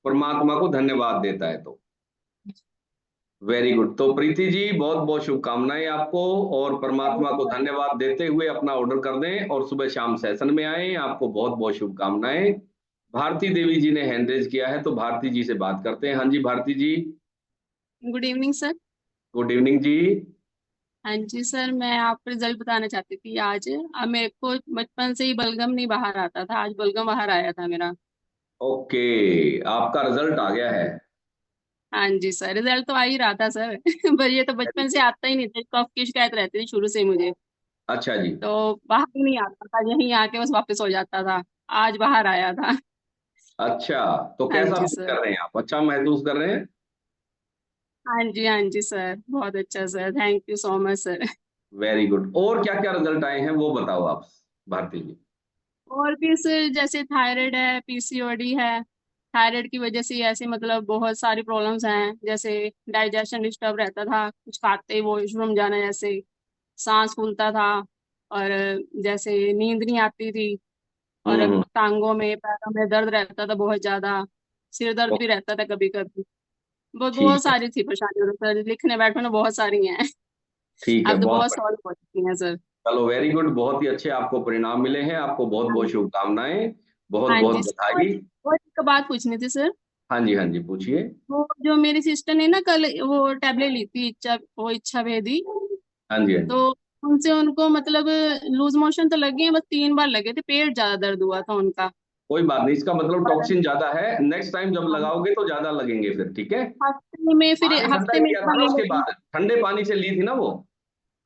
परमात्मा को धन्यवाद देता है तो। Very good. तो प्रीति जी, बहुत बहुत शुभकामनाएं आपको, और परमात्मा को धन्यवाद देते हुए अपना ऑर्डर कर दें और सुबह शाम सेशन में आए। आपको बहुत बहुत शुभकामनाएं। भारती देवी जी ने हैंड रेज किया है, तो भारती जी से बात करते हैं। हाँ जी Bharati ji. Good evening sir. Good evening जी। हाँ जी सर, मैं आपको रिजल्ट बताना चाहती थी आज। अब मेरे को बचपन से ही बलगम नहीं बाहर आता था, आज बलगम बाहर आया था मेरा। ओके, आपका रिजल्ट आ गया है। हाँ जी सर, रिजल्ट तो आ ही रहा था सर पर ये तो बचपन से आता ही नहीं था, कफ की शिकायत रहती थी शुरू से ही मुझे। अच्छा जी। तो बाहर ही नहीं आता था, यहीं आके बस वापस हो जाता था। आज बाहर आया था। अच्छा, तो हाँ कैसा जी फील सर। कर रहे हैं आप? अच्छा महसूस कर रहे हैं? हाँ जी सर, बहुत अच्छा sir, thank you so much sir. Very good. और क्या क्या रिजल्ट आए हैं वो बताओ आप भारती जी। और भी सर, जैसे थायराइड है, पीसीओडी है। थायराइड की वजह से ऐसे मतलब बहुत सारी प्रॉब्लम्स हैं, जैसे डाइजेशन डिस्टर्ब रहता था, कुछ खाते ही वॉशरूम जाना, जैसे सांस फूलता था, और जैसे नींद नहीं आती थी, और हम्म। टांगों में पैरों में दर्द रहता था बहुत ज्यादा। सिर दर्द भी रहता था कभी कभी। बहुत ठीक बहुत है। सारी थी परेशानियां, सर लिखने बैठो ना बहुत सारी हैं ठीक है, अब तो बहुत बहुत बढ़िया। सॉल्व हो चुकी हैं सर। चलो वेरी गुड, बहुत ही अच्छे आपको परिणाम मिले हैं। आपको बहुत हाँ बहुत जी। शुभकामनाएं, बहुत हाँ जी बहुत सर, बधाई। और एक बात पूछनी थी सर। हाँ जी, हाँ जी, पूछिए। वो जो मेरी सिस्टर ने ना कल वो टैबलेट ली थी, इच्छा भेदी। हाँ जी, हाँ जी। तो उनसे उनको मतलब लूज मोशन तो लगे हैं, बस 3 बार लगे थे, पेट ज्यादा दर्द हुआ था उनका। कोई बात नहीं, इसका मतलब पर टॉक्सिन ज्यादा है। नेक्स्ट टाइम जब हाँ, लगाओगे तो ज्यादा लगेंगे फिर, ठीक है। हफ्ते में फिर पानी ठंडा हफ्ते में एक किया था बार ना ले उसके लेती। बाद? ठंडे पानी से ली थी ना वो?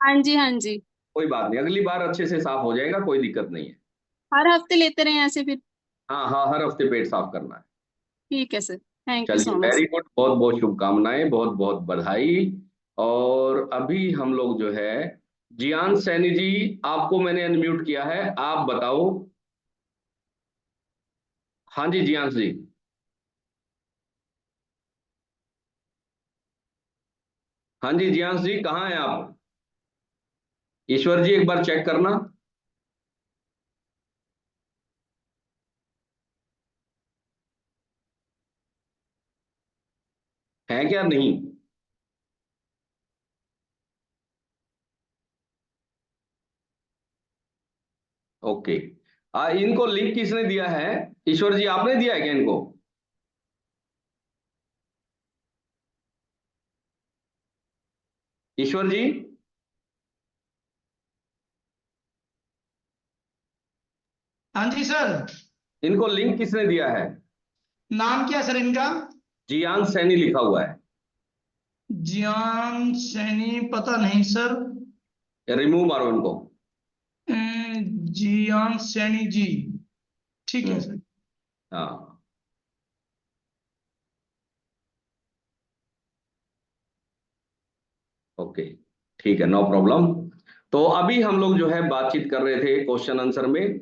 हाँ जी हाँ जी। कोई बात नहीं, अगली बार अच्छे से साफ हो जाएगा, कोई दिक्कत नहीं है। हर हफ्ते लेते रहे ऐसे फिर। हाँ हाँ, हर हफ्ते पेट साफ करना है। ठीक है सर, थैंक यू चलिए so much very sir. Good, बहुत बहुत शुभकामनाएं, बहुत बहुत बधाई। और अभी हम लोग जो है, जियान सैनी जी, आपको मैंने अनम्यूट किया है, आप बताओ। हाँ जी जियान जी। हाँ जी जियान जी, कहाँ हैं आप? ईश्वर जी, एक बार चेक करना। है क्या? नहीं। ओके। इनको लिंक किसने दिया है? ईश्वर जी, आपने दिया है क्या इनको? ईश्वर जी। हाँ जी सर। इनको लिंक किसने दिया है? नाम क्या सर इनका? जियान सैनी लिखा हुआ है। जियान सैनी, पता नहीं सर। रिमूव मारो इनको। जियान सैनी जी। ठीक है हम्म। सर। हाँ। ओके, ठीक है, नो प्रॉब्लम। तो अभी हम लोग जो है बातचीत कर रहे थे क्वेश्चन आंसर में।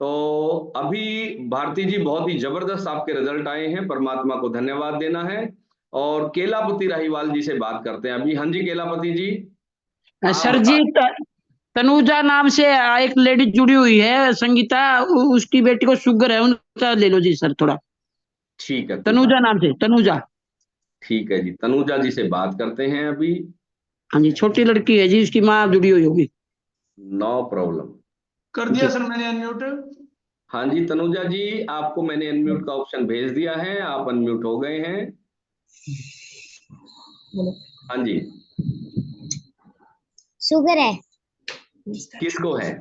तो अभी भारती जी, बहुत ही जबरदस्त आपके रिजल्ट आए हैं, परमात्मा को धन्यवाद देना है। और केलापति राहीवाल जी से बात करते हैं अभी। हाँ जी केलापति जी, आप सर जी, बता। तनुजा नाम से एक लेडी जुड़ी हुई है, संगीता, उसकी बेटी को शुगर है, उनका ले लो जी सर थोड़ा। ठीक है, कोई बात। तनुजा नाम से, तनुजा। ठीक है जी, तनुजा जी से बात करते हैं अभी। हाँ जी, छोटी लड़की है जी, उसकी माँ जुड़ी हुई होगी। No problem. कर दिया सर मैंने अनम्यूट। हाँ जी तनुजा जी, आपको मैंने अनम्यूट का ऑप्शन भेज दिया है, आप अनम्यूट हो गए हैं। हाँ जी, शुगर है किसको है,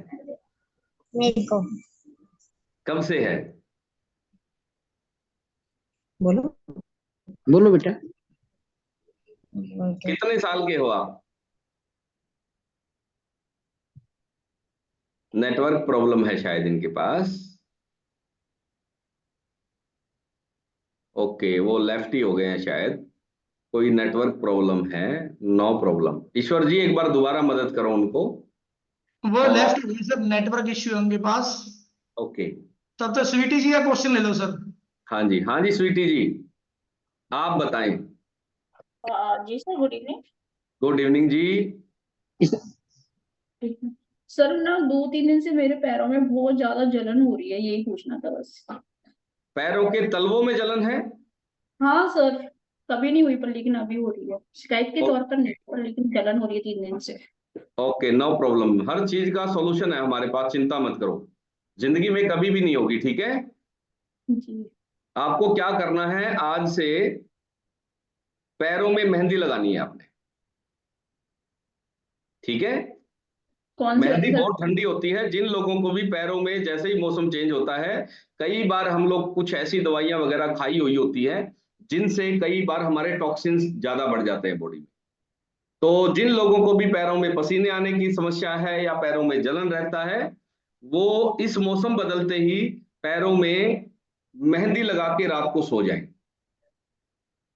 मेरे को। कब से है? बोलो बेटा। कितने साल के हो आप? नेटवर्क प्रॉब्लम है शायद इनके पास। ओके, वो लेफ्ट ही हो गए हैं शायद, कोई नेटवर्क प्रॉब्लम है। No problem. ईश्वर जी एक बार दोबारा मदद करो उनको। वो और लेफ्ट हो गई सर, नेटवर्क इश्यू है उनके पास। ओके, तब तो स्वीटी जी का क्वेश्चन ले लो सर। हाँ जी स्वीटी जी, आप बताएं। जी sir, good evening. Good evening जी। सर ना 2-3 दिन से मेरे पैरों में बहुत ज्यादा जलन हो रही है, यही पूछना था बस। पैरों के तलवों में जलन है? हाँ सर, कभी नहीं हुई पर लेकिन अभी हो रही है। शिकायत के ओ- तौर पर नहीं पर लेकिन जलन हो रही है 3 दिन से। ओके, नो प्रॉब्लम, हर चीज का सॉल्यूशन है हमारे पास, चिंता मत करो। जिंदगी में कभी भी नहीं होगी, ठीक है? जी आपको क्या करना है, आज से पैरों में मेहंदी लगानी है आपने, ठीक है? कौन सी वाली मेहंदी सर? बहुत ठंडी होती है, जिन लोगों को भी पैरों में जैसे ही मौसम चेंज होता है, कई बार हम लोग कुछ ऐसी दवाइयां वगैरह खाई हुई होती है जिनसे कई बार हमारे टॉक्सिन्स ज्यादा बढ़ जाते हैं बॉडी में। तो जिन लोगों को भी पैरों में पसीने आने की समस्या है या पैरों में जलन रहता है, वो इस मौसम बदलते ही पैरों में मेहंदी लगा के रात को सो जाएं,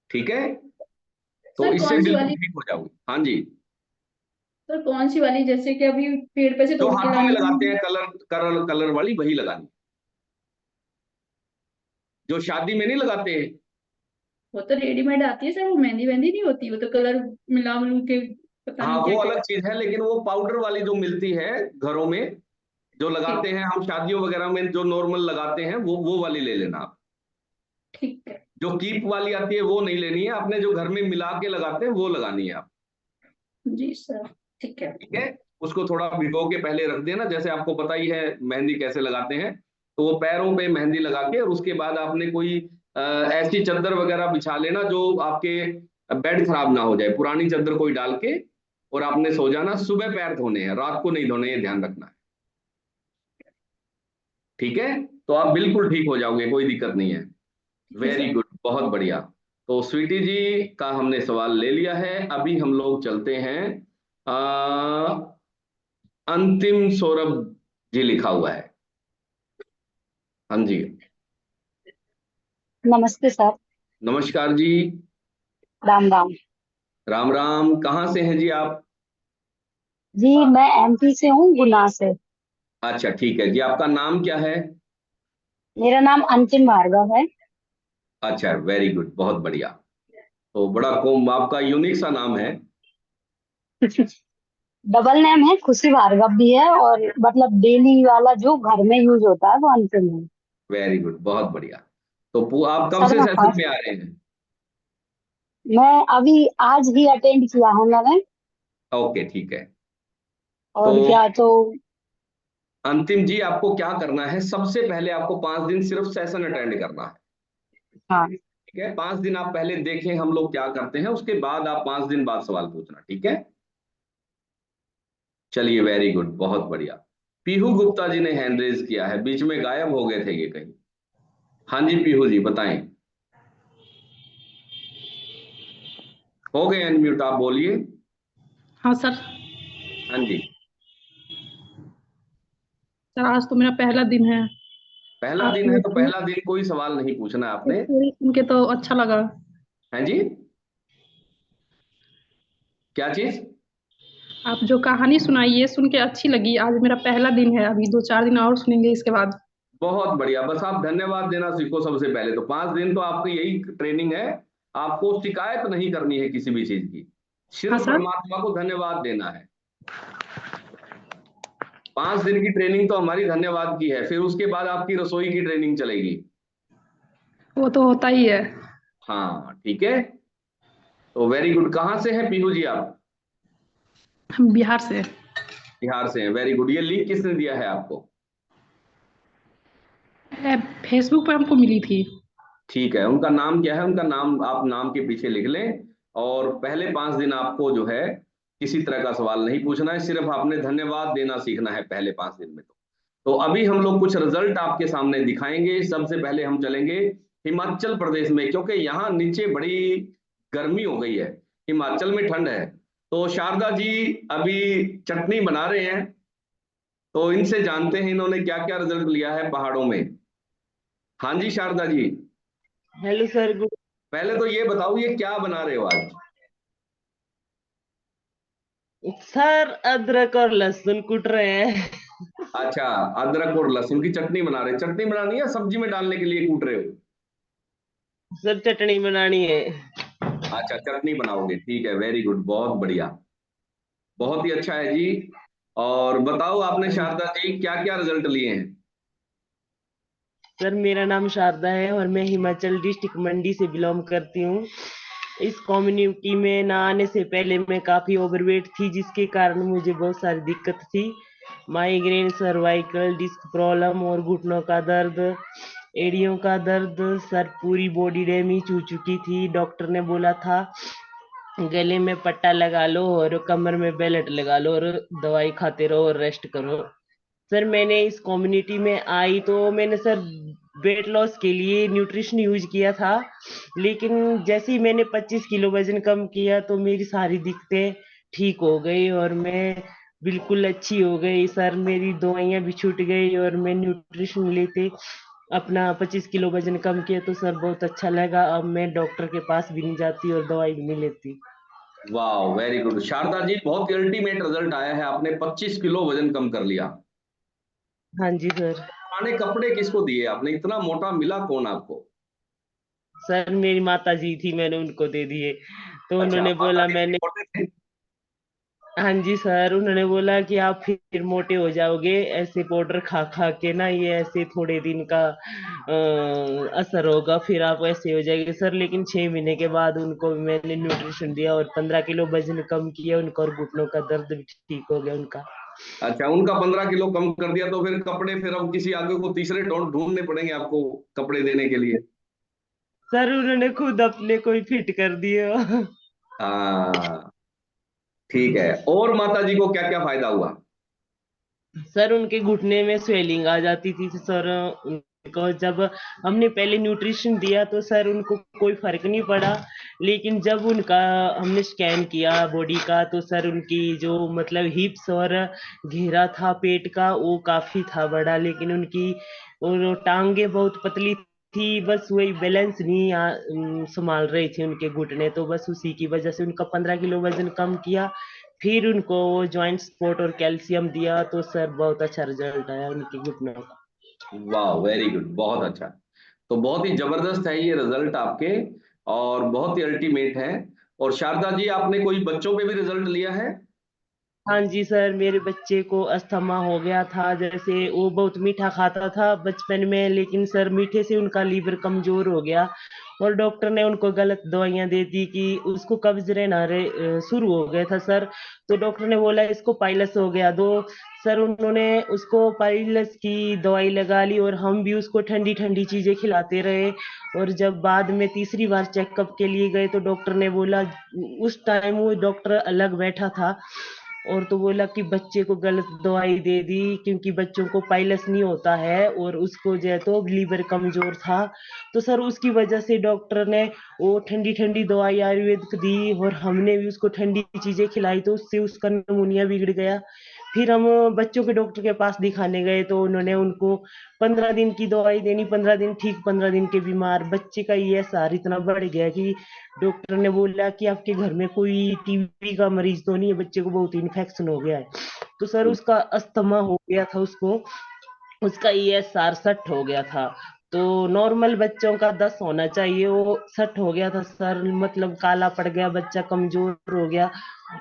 ठीक है? तो सर इससे कौन सी बिल्कुल वाली? ठीक हो जाओगे। हाँ जी, सर कौन सी वाली, जैसे कि अभी पेड़ पे से जो तोड़ के हाथों में लानी लगाते है? हैं कलर कलर कलर वाली, वही लगानी, जो शादी में नहीं लगाते हैं। वो तो रेडीमेड आती है सर, वो मेहंदी वेहंदी नहीं होती, वो तो कलर मिला मिलू के पता हाँ नहीं क्या वो क्या। अलग चीज है, लेकिन वो पाउडर वाली जो मिलती है घरों में, जो लगाते ठीक हैं हम शादियों वगैरह में, जो नॉर्मल लगाते हैं, वो वाली ले लेना आप। ठीक है। जो कीप वाली आती है वो नहीं लेनी है आपने, जो घर में मिला के लगाते हैं वो लगानी है आप, जी सर ठीक है। ठीक है? उसको थोड़ा भिगो के पहले रख देना, जैसे आपको पता ही है मेहंदी कैसे लगाते हैं। तो वो पैरों पे मेहंदी लगा के, और उसके बाद आपने कोई ऐसी चादर वगैरह बिछा लेना जो आपके बेड खराब ना हो जाए, पुरानी चादर कोई डाल के, और आपने सो जाना। सुबह पैर धोने हैं, रात को नहीं धोने, ये ध्यान रखना है, ठीक है? तो आप बिल्कुल ठीक हो जाओगे, कोई दिक्कत नहीं है। वेरी गुड, बहुत बढ़िया। तो स्वीटी जी का हमने सवाल ले लिया है। अभी हम लोग चलते हैं, अंतिम सौरभ जी लिखा हुआ है। हाँ जी, नमस्ते सर। नमस्कार जी। राम राम। राम राम, कहाँ से हैं जी आप? जी मैं एमपी से हूँ, गुना से। अच्छा ठीक है जी, आपका नाम क्या है? मेरा नाम अंतिम भार्गव है। अच्छा, वेरी गुड, बहुत बढ़िया। तो बड़ा कोम आपका यूनिक सा नाम है। डबल नेम है, खुशी भार्गव भी है, और मतलब डेली वाला जो घर में यूज होता है वो अंतिम है। वेरी गुड, बहुत बढ़िया। तो आप कब सर से मैं सेशन फर्स्ट, में आ रहे हैं? मैं अभी आज ही अटेंड किया है मैंने। ओके ठीक है। तो और क्या तो अंतिम जी, आपको क्या करना है, सबसे पहले आपको 5 दिन सिर्फ सेशन अटेंड करना है, हाँ ठीक है? 5 दिन आप पहले देखें हम लोग क्या करते हैं, उसके बाद आप 5 दिन बाद सवाल पूछना, ठीक है? चलिए, वेरी गुड, बहुत बढ़िया। पीहू गुप्ता जी ने हैंड रेज किया है, बीच में गायब हो गए थे ये कहीं। हाँ जी पीहू जी बताएं। हो गए अनम्यूट, आप बोलिए। हाँ सर। हाँ जी, सर आज तो मेरा पहला दिन है। पहला आप दिन है तो पहला दिन कोई सवाल नहीं पूछना है आपने। स्टोरी सुन के तो अच्छा लगा। हाँ जी, क्या चीज? आप जो कहानी सुनाई ये सुन के अच्छी लगी। आज मेरा पहला दिन है, अभी 2-4 दिन और सुनेंगे इसके बाद। बहुत बढ़िया, बस आप धन्यवाद देना सीखो सबसे पहले। तो 5 दिन तो आपकी यही ट्रेनिंग है, आपको शिकायत नहीं करनी है किसी भी चीज की, हाँ सिर्फ सर। परमात्मा को धन्यवाद देना है। 5 दिन की ट्रेनिंग तो हमारी धन्यवाद की है, फिर उसके बाद आपकी रसोई की ट्रेनिंग चलेगी। वो तो होता ही है। हाँ ठीक है। तो वेरी गुड, कहाँ से हैं पीहू जी आप? हम बिहार से। बिहार से हैं, वेरी गुड। ये लिंक किसने दिया है आपको? फेसबुक पर हमको मिली थी। ठीक है, उनका नाम क्या है? उनका नाम आप नाम के पीछे लिख लें, और पहले 5 दिन आपको जो है किसी तरह का सवाल नहीं पूछना है, सिर्फ आपने धन्यवाद देना सीखना है पहले 5 दिन में। तो अभी हम लोग कुछ रिजल्ट आपके सामने दिखाएंगे। सबसे पहले हम चलेंगे हिमाचल प्रदेश में, क्योंकि यहाँ नीचे बड़ी गर्मी हो गई है, हिमाचल में ठंड है। तो शारदा जी अभी चटनी बना रहे हैं, तो इनसे जानते हैं इन्होंने क्या क्या रिजल्ट लिया है पहाड़ों में। हाँ जी Sharda ji, hello sir, good. पहले तो ये बताओ ये क्या बना रहे हो आज? सर अदरक और लहसुन कूट रहे हैं। अच्छा, अदरक और लहसुन की चटनी बना रहे हैं। चटनी बनानी है, सब्जी में डालने के लिए कूट रहे हो? सर चटनी बनानी है। अच्छा, चटनी बनाओगे, ठीक है, वेरी गुड, बहुत बढ़िया, बहुत ही अच्छा है जी। और बताओ आपने शारदा जी क्या क्या रिजल्ट लिए हैं? सर मेरा नाम शारदा है और मैं हिमाचल डिस्ट्रिक्ट मंडी से बिलोंग करती हूँ। इस कम्युनिटी में ना आने से पहले मैं काफी ओवरवेट थी, जिसके कारण मुझे बहुत सारी दिक्कत थी। माइग्रेन, सर्वाइकल डिस्क प्रॉब्लम और घुटनों का दर्द, एड़ियों का दर्द, सर पूरी बॉडी डैमेज हो चुकी थी। डॉक्टर ने बोला था गले में पट्टा लगा लो और कमर में बेल्ट लगा लो और दवाई खाते रहो और रेस्ट करो। सर मैंने इस कम्युनिटी में आई तो मैंने सर वेट लॉस के लिए न्यूट्रिशन यूज किया था, लेकिन जैसे ही मैंने 25 किलो वजन कम किया तो मेरी सारी दिक्कतें ठीक हो गई और मैं बिल्कुल अच्छी हो गई। सर मेरी दवाइयां भी छूट गई और मैं न्यूट्रिशन लेते अपना 25 किलो वजन कम किया तो सर बहुत अच्छा लगा। अब मैं डॉक्टर के पास भी नहीं जाती और दवाई भी नहीं लेती। वाह, वेरी गुड शारदा जी, बहुत अल्टीमेट रिजल्ट आया है, आपने 25 किलो वजन कम कर लिया। हाँ जी सर। पुराने कपड़े किसको दिए आपने? इतना मोटा मिला कौन आपको? सर मेरी माता जी थी, मैंने उनको दे दिए। तो अच्छा, उन्होंने माता बोला जी मैंने मोटे थे? हाँ जी सर, उन्होंने बोला कि आप फिर मोटे हो जाओगे ऐसे पाउडर खा खा के ना, ये ऐसे थोड़े दिन का असर होगा फिर आप ऐसे हो जाएंगे सर। लेकिन 6 महीने के बाद उनको मैंने न्यूट्रिशन दिया और 15 किलो वजन कम किया उनका और घुटनों का दर्द भी ठीक हो गया उनका। अच्छा, उनका 15 किलो कम कर दिया, तो फिर कपड़े फिर अब किसी आगे को तीसरे ढूंढने पड़ेंगे आपको कपड़े देने के लिए। सर उन्होंने खुद अपने को ही फिट कर दिया। हाँ, ठीक है, और माता जी को क्या क्या फायदा हुआ? सर उनके घुटने में स्वेलिंग आ जाती थी सर। उनको जब हमने पहले न्यूट्रिशन दिया तो सर उनको कोई फर्क नहीं पड़ा, लेकिन जब उनका हमने स्कैन किया बॉडी का तो सर उनकी जो मतलब हिप्स और घेरा था पेट का वो काफी था बड़ा, लेकिन उनकी और टांगे बहुत पतली थी, बस वही बैलेंस नहीं संभाल रही थी उनके घुटने, तो बस उसी की वजह से उनका 15 किलो वजन कम किया। फिर उनको ज्वाइंट सपोर्ट और कैल्शियम दिया तो सर बहुत अच्छा रिजल्ट आया उनके घुटनों का। वाह, वेरी गुड, बहुत अच्छा। तो बहुत ही जबरदस्त है ये रिजल्ट आपके, और बहुत ही अल्टीमेट है। और शारदा जी आपने कोई बच्चों पे भी रिजल्ट लिया है? हाँ जी सर, मेरे बच्चे को अस्थमा हो गया था। जैसे वो बहुत मीठा खाता था बचपन में, लेकिन सर मीठे से उनका लीवर कमजोर हो गया और डॉक्टर ने उनको गलत दवाइयां दे दी कि उसको कब्ज रहना शुरू हो गया था सर। तो डॉक्टर ने बोला इसको पाइलस हो गया दो। सर उन्होंने उसको पाइलस की दवाई लगा ली और हम भी उसको ठंडी ठंडी चीजें खिलाते रहे। और जब बाद में तीसरी बार चेकअप के लिए गए तो डॉक्टर ने बोला, उस टाइम वो डॉक्टर अलग बैठा था और तो बोला कि बच्चे को गलत दवाई दे दी क्योंकि बच्चों को पाइलस नहीं होता है और उसको जो है तो लीवर कमजोर था। तो सर उसकी वजह से डॉक्टर ने वो ठंडी ठंडी दवाई आयुर्वेदिक दी और हमने भी उसको ठंडी चीजें खिलाई तो उससे उसका नमूनिया बिगड़ गया। फिर हम बच्चों के डॉक्टर के पास दिखाने गए तो उन्होंने उनको 15 दिन की दवाई देनी, 15 दिन ठीक 15 दिन के बीमार। बच्चे का ये सार इतना बढ़ गया कि डॉक्टर ने बोला कि आपके घर में कोई टीबी का मरीज तो नहीं है, बच्चे को बहुत इन्फेक्शन हो गया है। तो सर उसका अस्थमा हो गया था, उसको उसका ESR 60 हो गया था। तो नॉर्मल बच्चों का 10 होना चाहिए, वो 60 हो गया था सर, मतलब काला पड़ गया, बच्चा कमजोर हो गया।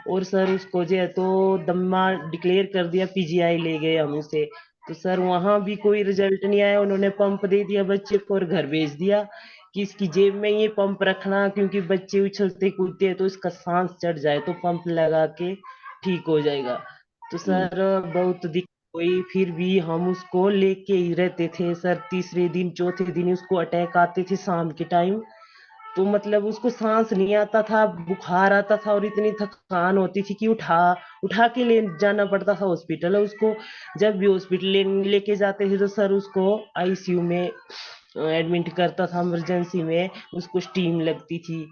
और सर उसको जो है तो दम्मा डिक्लेयर कर दिया, PGI ले गए हम उसे। तो सर वहां भी कोई रिजल्ट नहीं आया, उन्होंने पंप दे दिया बच्चे को और घर भेज दिया कि इसकी जेब में ये पंप रखना, क्योंकि बच्चे उछलते कूदते हैं तो इसका सांस चढ़ जाए तो पंप लगा के ठीक हो जाएगा। तो सर बहुत दिक्कत हुई, फिर भी हम उसको लेके ही रहते थे सर। तीसरे दिन चौथे दिन उसको अटैक आते थे शाम के टाइम। तो मतलब उसको सांस नहीं आता था, बुखार आता था और इतनी थकान होती थी कि उठा उठा के ले जाना पड़ता था हॉस्पिटल। उसको जब भी हॉस्पिटल लेके जाते थे तो सर उसको आईसीयू में एडमिट करता था, इमरजेंसी में उसको स्टीम लगती थी।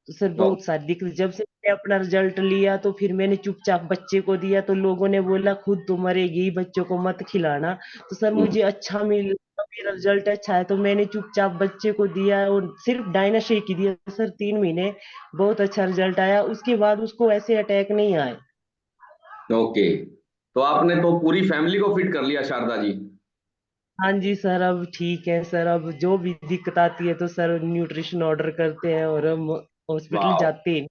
तो सर तो बहुत सारी दिक्कत। जब से मैंने अपना रिजल्ट लिया तो फिर मैंने चुपचाप बच्चे को दिया, तो लोगों ने बोला खुद तो मरेगी, बच्चों को मत खिलाना। तो सर मुझे अच्छा मिल मेरा रिजल्ट अच्छा है तो मैंने चुपचाप बच्चे को दिया और सिर्फ डायनाशेक ही दिया सर। 3 महीने बहुत अच्छा रिजल्ट आया, उसके बाद उसको ऐसे अटैक नहीं आए। ओके, तो आपने तो पूरी फैमिली को फिट कर लिया शारदा जी। हाँ जी सर, अब ठीक है सर। अब जो भी दिक्कत आती है तो सर न्यूट्रिशन ऑर्डर करते हैं और हम हॉस्पिटल वाह, जाते हैं।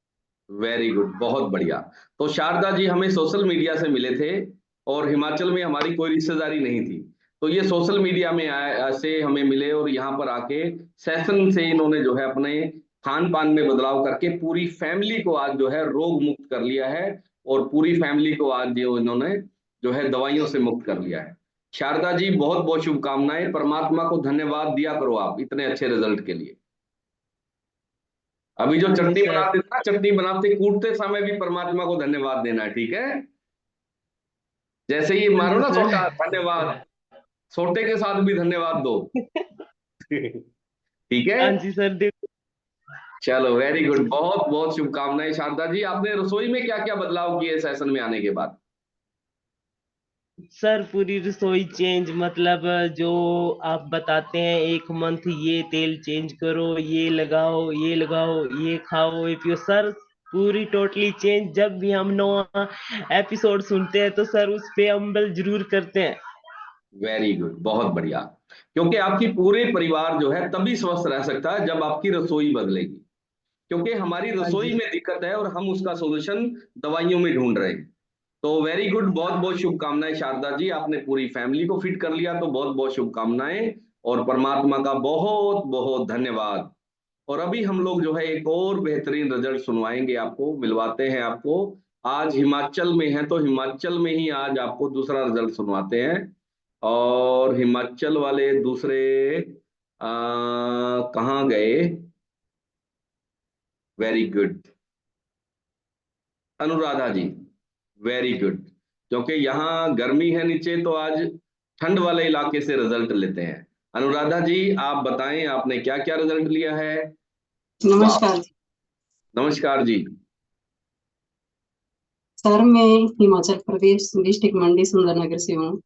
वेरी गुड, बहुत बढ़िया। तो शारदा जी हमें सोशल मीडिया से मिले थे और हिमाचल में हमारी कोई रिश्तेदारी नहीं थी, तो ये सोशल मीडिया में से हमें मिले और यहाँ पर आके सेशन से इन्होंने जो है अपने खान पान में बदलाव करके पूरी फैमिली को आज जो है रोग मुक्त कर लिया है और पूरी फैमिली को आज जो इन्होंने जो है दवाइयों से मुक्त कर लिया है। शारदा जी बहुत बहुत शुभकामनाएं, परमात्मा को धन्यवाद दिया करो आप इतने अच्छे रिजल्ट के लिए। अभी जो हाँ जी चटनी सर। बनाते थे ना, चटनी बनाते कूटते समय भी परमात्मा को धन्यवाद देना है, ठीक है? जैसे ही हाँ मारो जी ना सर। सोटा, धन्यवाद, सोटे के साथ भी धन्यवाद दो। ठीक है, हाँ जी सर देखो। चलो वेरी गुड, बहुत बहुत शुभकामनाएं शारदा जी। आपने रसोई में क्या क्या बदलाव किए सेशन में आने के बाद? सर पूरी रसोई चेंज, मतलब जो आप बताते हैं एक मंथ ये तेल चेंज करो, ये लगाओ, ये लगाओ, ये खाओ, ये पियो सर, पूरी टोटली चेंज। जब भी हम नया एपिसोड सुनते हैं तो सर उस पे अमल जरूर करते हैं। वेरी गुड, बहुत बढ़िया। क्योंकि आपकी पूरे परिवार जो है तभी स्वस्थ रह सकता है जब आपकी रसोई बदलेगी, क्योंकि हमारी हाँ जी रसोई में दिक्कत है और हम उसका सॉल्यूशन दवाइयों में ढूंढ रहे हैं। तो वेरी गुड, बहुत बहुत शुभकामनाएं शारदा जी, आपने पूरी फैमिली को फिट कर लिया, तो बहुत बहुत शुभकामनाएं और परमात्मा का बहुत बहुत धन्यवाद। और अभी हम लोग जो है एक और बेहतरीन रिजल्ट सुनवाएंगे, आपको मिलवाते हैं। आपको आज हिमाचल में है तो हिमाचल में ही आज आपको दूसरा रिजल्ट सुनवाते हैं। और हिमाचल वाले दूसरे कहाँ गए? वेरी गुड, अनुराधा जी, वेरी गुड। क्योंकि यहाँ गर्मी है नीचे, तो आज ठंड वाले इलाके से रिजल्ट लेते हैं। अनुराधा जी आप बताएं, आपने क्या क्या रिजल्ट लिया है? वाह, नमस्कार नमस्कार जी। सर, मैं हिमाचल प्रदेश डिस्ट्रिक्ट मंडी सुंदरनगर से हूँ।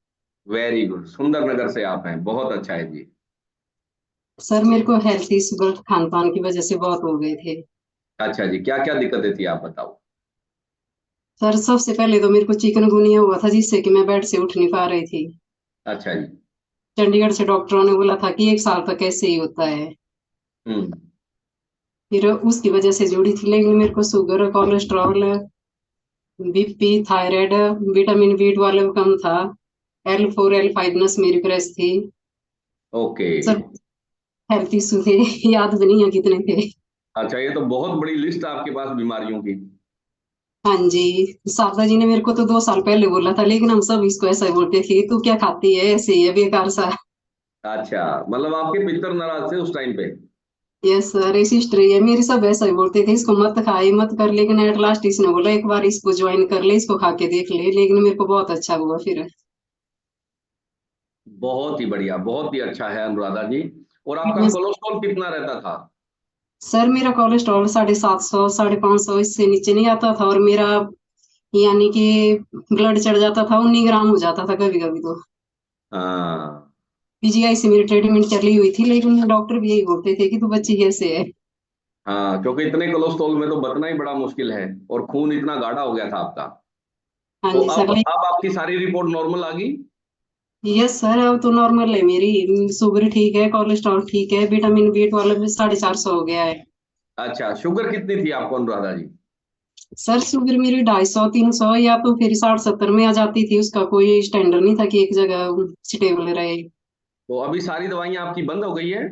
वेरी गुड, सुंदरनगर से आप हैं, बहुत अच्छा है जी। सर मेरे को हेल्थ इशू खान पान की वजह से बहुत हो गए थे। अच्छा जी, क्या क्या दिक्कतें थी आप बताओ। सर सबसे पहले तो मेरे को चिकनगुनिया हुआ था जिससे कि मैं बेड से उठ नहीं पा रही थी। अच्छा जी। चंडीगढ़ से डॉक्टरों ने बोला था कि 1 साल तक ऐसे ही होता है। हम्म। फिर उसकी वजह से जुड़ी थी, लेकिन मेरे को sugar, cholesterol, BP, thyroid, vitamin B12 कम था, L4 L5 नस मेरी प्रेस थी। ओके। सर हेल्थ इशू थे, याद भी नहीं है कितने थे। अच्छा, ये तो बहुत बड़ी लिस्ट है आपके पास बीमारियों की। हाँ जी, सावता जी ने मेरे को तो 2 साल पहले बोला था, लेकिन हम सब इसको ऐसा ही बोलते थे, तू क्या खाती है, ऐसे ही है, बेकार सा। अच्छा, मतलब आपके पितर नाराज थे उस टाइम पे? यस सर, ये सिस्टर है मेरी, सब ऐसा ही बोलते थे, इसको मत खाए मत कर, लेकिन एट लास्ट इसने बोला एक बार इसको ज्वाइन कर ले, इसको खा के देख ले, लेकिन मेरे को बहुत अच्छा हुआ फिर। बहुत ही बढ़िया, बहुत ही अच्छा है अनुराधा जी। और आपका यस कोलेस्ट्रॉल कितना रहता था? सर, मेरा कोलेस्ट्रॉल 750 550 इससे नीचे नहीं आता था, और मेरा यानी कि ब्लड चढ़ जाता था, 19 ग्राम हो जाता था कभी कभी तो। हाँ। PGI से मेरी ट्रीटमेंट चली हुई थी, लेकिन डॉक्टर भी यही बोलते थे कि तू बच्ची कैसे है। हाँ, क्योंकि इतने कोलेस्ट्रॉल में तो बचना ही बड़ा मुश्किल है और खून इतना गाढ़ा हो गया था आपका। हाँ तो जी अब सर। अब आपकी सारी रिपोर्ट नॉर्मल आ गई? यस सर, अब तो नॉर्मल है मेरी, शुगर ठीक है, कोलेस्ट्रॉल ठीक है, विटामिन B12 भी 450 हो गया है। अच्छा, शुगर कितनी थी आपको अनुराधा जी? सर शुगर मेरी 250 300 या तो फिर 60 70 में आ जाती थी, उसका कोई स्टैंडर्ड नहीं था कि एक जगह स्टेबल रहे। तो अभी सारी दवाइयां आपकी बंद हो गई है?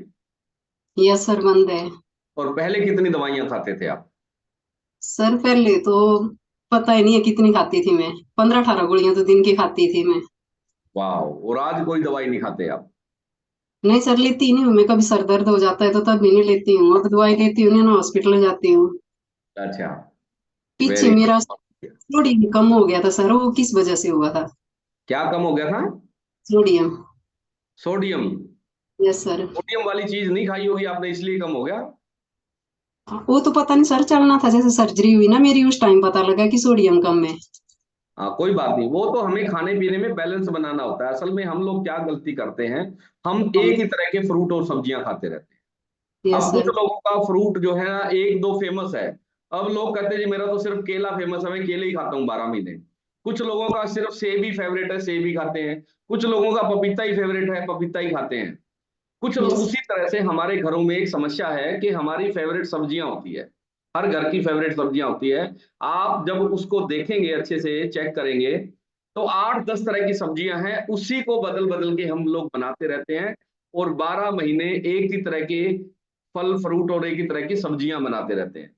यस सर, बंद है। और पहले कितनी दवाइयां खाते थे आप? सर पहले तो पता ही नहीं है कितनी खाती थी मैं, 15-18 गोलियां तो दिन की खाती थी मैं। वाह, और आज कोई दवाई नहीं खाते आप? नहीं सर, लेती नहीं हूँ मैं, कभी सर दर्द हो जाता है तो तब भी नहीं लेती हूँ, अब दवाई लेती हूँ ना हॉस्पिटल जाती हूँ। अच्छा, पीछे वेरी मेरा गुड। सोडियम कम हो गया था सर, वो किस वजह से हुआ था? क्या कम हो गया था? Sodium. Sodium? Yes sir. Sodium वाली चीज नहीं खाई होगी आपने, इसलिए कम हो गया। वो तो पता नहीं सर, चलना था जैसे सर्जरी हुई ना मेरी, उस टाइम पता लगा कि सोडियम कम है। हाँ, कोई बात नहीं, वो तो हमें खाने पीने में बैलेंस बनाना होता है। असल में हम लोग क्या गलती करते हैं, हम एक ही तरह के फ्रूट और सब्जियां खाते रहते हैं। यस अब कुछ सर। लोगों का फ्रूट जो है ना एक दो फेमस है। अब लोग कहते हैं जी मेरा तो सिर्फ केला फेमस है, मैं केले ही खाता हूँ 12 महीने। कुछ लोगों का सिर्फ सेब ही फेवरेट है, सेब ही खाते हैं। कुछ लोगों का पपीता ही फेवरेट है, पपीता ही खाते हैं। कुछ यस। उसी तरह से हमारे घरों में एक समस्या है कि हमारी फेवरेट सब्जियां होती है। हर घर की फेवरेट सब्जियां होती है। आप जब उसको देखेंगे, अच्छे से चेक करेंगे, तो 8-10 तरह की सब्जियां हैं, उसी को बदल बदल के हम लोग बनाते रहते हैं। और 12 महीने एक ही तरह के फल फ्रूट और एक ही तरह की सब्जियां बनाते रहते हैं।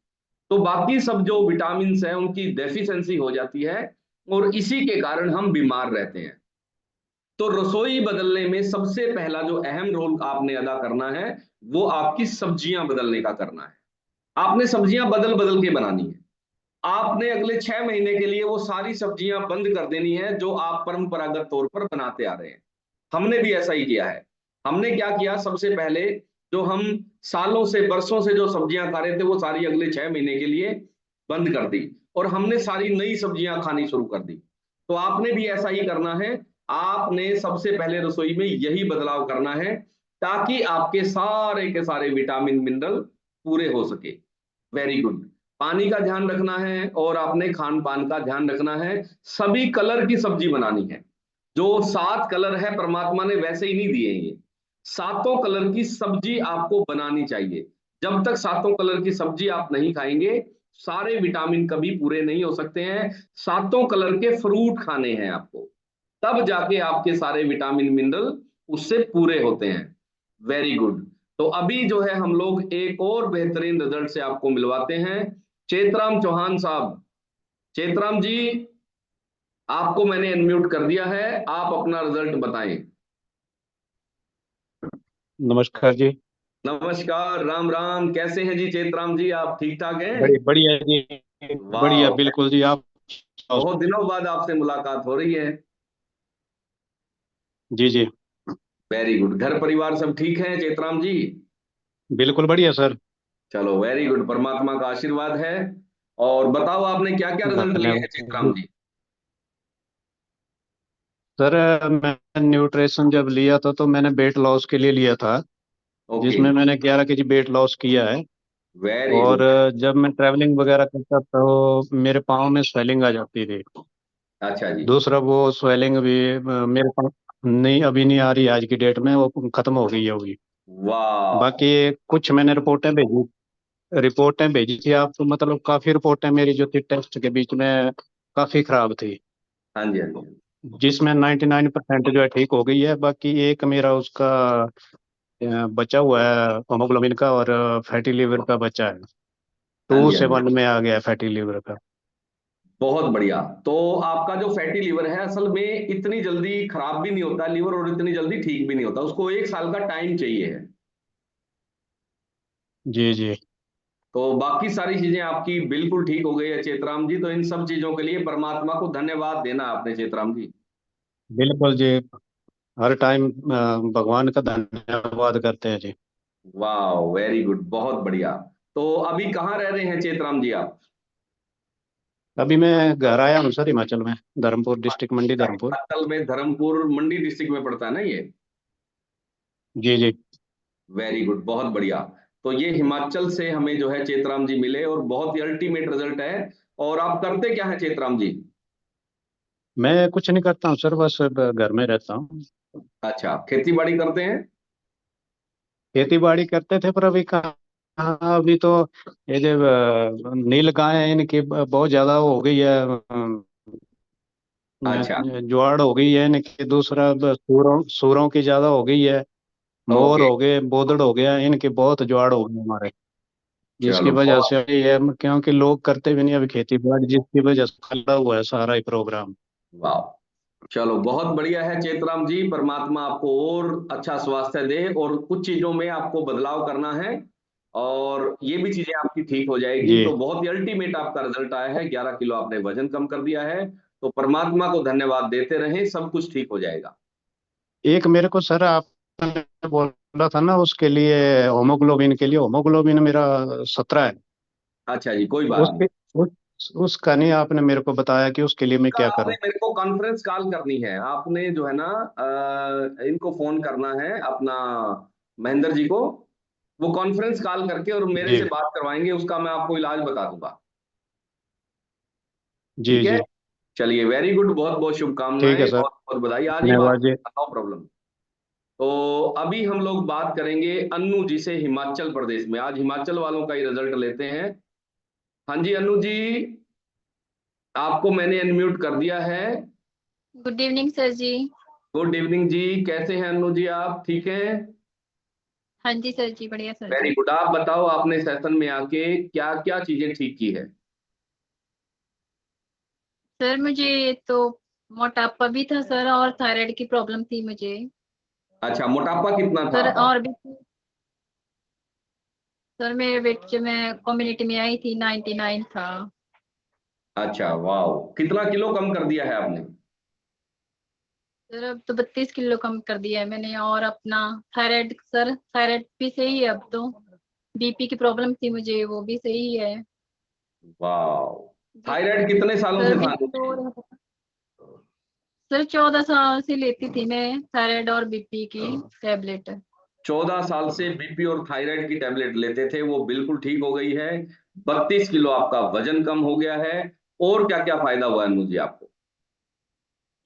तो बाकी सब जो विटामिन है उनकी डेफिशिएंसी हो जाती है, और इसी के कारण हम बीमार रहते हैं। तो रसोई बदलने में सबसे पहला जो अहम रोल आपने अदा करना है, वो आपकी सब्जियां बदलने का करना है। आपने सब्जियां बदल बदल के बनानी है। आपने अगले 6 महीने के लिए वो सारी सब्जियां बंद कर देनी है जो आप परंपरागत तौर पर बनाते आ रहे हैं। हमने भी ऐसा ही किया है। हमने क्या किया, सबसे पहले जो हम सालों से बरसों से जो सब्जियां खा रहे थे वो सारी अगले 6 महीने के लिए बंद कर दी, और हमने सारी नई सब्जियां खानी शुरू कर दी। तो आपने भी ऐसा ही करना है। आपने सबसे पहले रसोई में यही बदलाव करना है, ताकि आपके सारे के सारे विटामिन मिनरल पूरे हो सके। Very good. पानी का ध्यान रखना है, और आपने खान पान का ध्यान रखना है। सभी कलर की सब्जी बनानी है। जो 7 कलर है परमात्मा ने वैसे ही नहीं दिए, ये सातों कलर की सब्जी आपको बनानी चाहिए। जब तक सातों कलर की सब्जी आप नहीं खाएंगे, सारे विटामिन कभी पूरे नहीं हो सकते हैं। सातों कलर के फ्रूट खाने हैं आपको, तब जाके आपके सारे विटामिन मिनरल उससे पूरे होते हैं। Very good. तो अभी जो है हम लोग एक और बेहतरीन रिजल्ट से आपको मिलवाते हैं। चेतराम चौहान साहब, चेतराम जी, आपको मैंने अनम्यूट कर दिया है, आप अपना रिजल्ट बताएं। नमस्कार जी। नमस्कार, राम राम। कैसे हैं जी चेतराम जी, आप ठीक ठाक हैं? बढ़िया जी। बढ़िया वाह, बिल्कुल जी। आप? बहुत दिनों बाद आपसे मुलाकात हो रही है। जी जी। Very good. घर परिवार सब ठीक है चेतराम जी? बिल्कुल बढ़िया सर। चलो, वेरी गुड, परमात्मा का आशीर्वाद है। और बताओ आपने क्या क्या रिजल्ट लिए हैं चेतराम धन्यवाद जी? सर। मैं न्यूट्रिशन जब लिया था तो मैंने वेट लॉस के लिए लिया था, ओके, जिसमें मैंने 11 kg वेट लॉस किया है। वेरी और गुड। जब मैं ट्रैवलिंग वगैरह करता था तो मेरे पाँव में स्वेलिंग आ जाती थी। अच्छा जी। दूसरा वो स्वेलिंग भी मेरे पाँव नहीं, अभी नहीं आ रही, आज की डेट में वो खत्म हो गई है होगी। वाह। बाकी कुछ मैंने रिपोर्टें भेजी थी आपको, मतलब काफी रिपोर्टें मेरी जो थी टेस्ट के बीच में काफी खराब थी, हाँ जी, हाँ जी। जिसमें 99% जो है ठीक हो गई है। बाकी एक मेरा उसका बचा हुआ है होमोग्लोबिन का, और फैटी लिवर का बचा है। हाँ टू जी, हाँ जी। सेवन में आ गया फैटी लिवर का। बहुत बढ़िया। तो आपका जो फैटी लीवर है, असल में इतनी जल्दी खराब भी नहीं होता लीवर, और इतनी जल्दी ठीक भी नहीं होता, उसको 1 साल का टाइम चाहिए है। जी जी। तो बाकी सारी चीजें आपकी बिल्कुल ठीक हो गई है चेतराम जी। तो इन सब चीजों के लिए परमात्मा को धन्यवाद देना आपने चेतराम जी। बिल्कुल जी। हर टाइम भगवान का धन्यवाद करते हैं जी। वाह, वेरी गुड, बहुत बढ़िया। तो अभी कहाँ रह रहे हैं चेतराम जी आप? अभी मैं घर आया हूँ सर, हिमाचल में, धर्मपुर डिस्ट्रिक्ट, मंडी धर्मपुर। हिमाचल में धर्मपुर मंडी डिस्ट्रिक्ट में पड़ता है ना ये? जी जी। वेरी गुड, बहुत बढ़िया। तो ये हिमाचल से हमें जो है चेतराम जी मिले, और बहुत ही अल्टीमेट रिजल्ट है। और आप करते क्या हैं चेतराम जी? मैं कुछ नहीं करता हूँ सर, बस घर में रहता हूँ। अच्छा, खेती बाड़ी करते हैं? खेती बाड़ी करते थे पर अभी कहाँ। अभी तो ये जो नील गाय है इनकी बहुत ज्यादा हो गई है, अच्छा, जुआड़ हो गई है इनकी। दूसरा सूरों सूरों की ज्यादा हो गई है। More okay. हो गए, बोदड़ हो गया, इनके बहुत जुआड़ हो गए हमारे। जिसकी चलो वजह बहुत से ये है, क्योंकि लोग करते भी नहीं अभी खेती बाड़ी, जिसकी वजह से खड़ा हुआ है सारा ही प्रोग्राम। वाह, चलो बहुत बढ़िया है चेतराम जी, परमात्मा आपको और अच्छा स्वास्थ्य दे, और कुछ चीजों में आपको बदलाव करना है और ये भी चीजें आपकी ठीक हो जाएगी। जी तो बहुत ही अल्टीमेट आपका रिजल्ट आया है, 11 किलो आपने वजन कम कर दिया है, तो परमात्मा को धन्यवाद देते रहें, सब कुछ ठीक हो जाएगा। एक मेरे को सर आपने बोला था ना उसके लिए, होमोग्लोबिन के लिए, होमोग्लोबिन मेरा 17 है। अच्छा जी, कोई बात नहीं। उसके उसका नहीं आपने मेरे को बताया कि उसके लिए मैं का क्या आपने करूं। मेरे को कॉन्फ्रेंस कॉल करनी है, आपने जो है ना इनको फोन करना है अपना, महेंद्र जी को, वो कॉन्फ्रेंस कॉल करके और मेरे जी से बात करवाएंगे, उसका मैं आपको इलाज बता दूंगा। जी ठीक है, जी चलिए, वेरी गुड, बहुत बहुत ठीक है शुभकामनाएं, सर, बहुत बहुत बधाई, आज ही बात, धन्यवाद जी। No problem. तो अभी हम लोग बात करेंगे अन्नू जी से, हिमाचल प्रदेश में, आज हिमाचल वालों का ही रिजल्ट लेते हैं। हाँ जी अन्नू जी, आपको मैंने अनम्यूट कर दिया है। गुड इवनिंग सर जी। गुड इवनिंग जी, कैसे हैं अन्नू जी, आप ठीक हैं? हाँ जी सर जी, बढ़िया सर वेरी जी। गुड, आप बताओ आपने सेशन में आके क्या क्या चीजें ठीक की है? सर मुझे तो मोटापा भी था सर, और थायराइड की प्रॉब्लम थी मुझे अच्छा, मोटापा कितना था सर, आपका? और भी सर मेरे वेट जब मैं कम्युनिटी में आई थी 99 था। अच्छा वाह, कितना किलो कम कर दिया है आपने? सर अब तो 32 किलो कम कर दिया है मैंने, और अपना थायराइड सर, थायराइड भी सही है अब तो, बीपी की प्रॉब्लम थी मुझे वो भी सही है। वाह, थायराइड कितने सालों सर से था बीपी अन्नू लो जी? रहता था सर, 14 साल से लेती थी मैं थायराइड और बीपी की टेबलेट। 14 साल से बीपी और थायराइड की टेबलेट लेते थे, वो बिल्कुल ठीक हो गई है, 32 किलो आपका वजन कम हो गया है, और क्या क्या फायदा हुआ अन्नू जी आपको?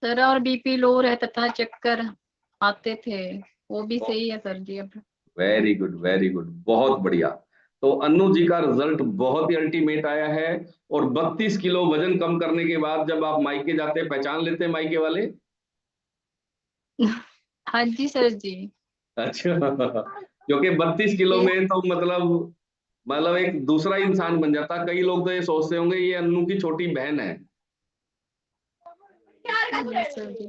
सर और बीपी लो रहता था, चक्कर आते थे, वो भी सही है सर जी अब। वेरी गुड वेरी गुड, बहुत बढ़िया। तो अन्नू जी का रिजल्ट बहुत ही अल्टीमेट आया है, और 32 किलो वजन कम करने के बाद जब आप मायके जाते, पहचान लेते मायके वाले? हाँ जी सर जी। अच्छा, क्योंकि 32 किलो में तो मतलब एक दूसरा इंसान बन जाता, कई लोग तो ये सोचते होंगे ये अन्नू की छोटी बहन है। सर जी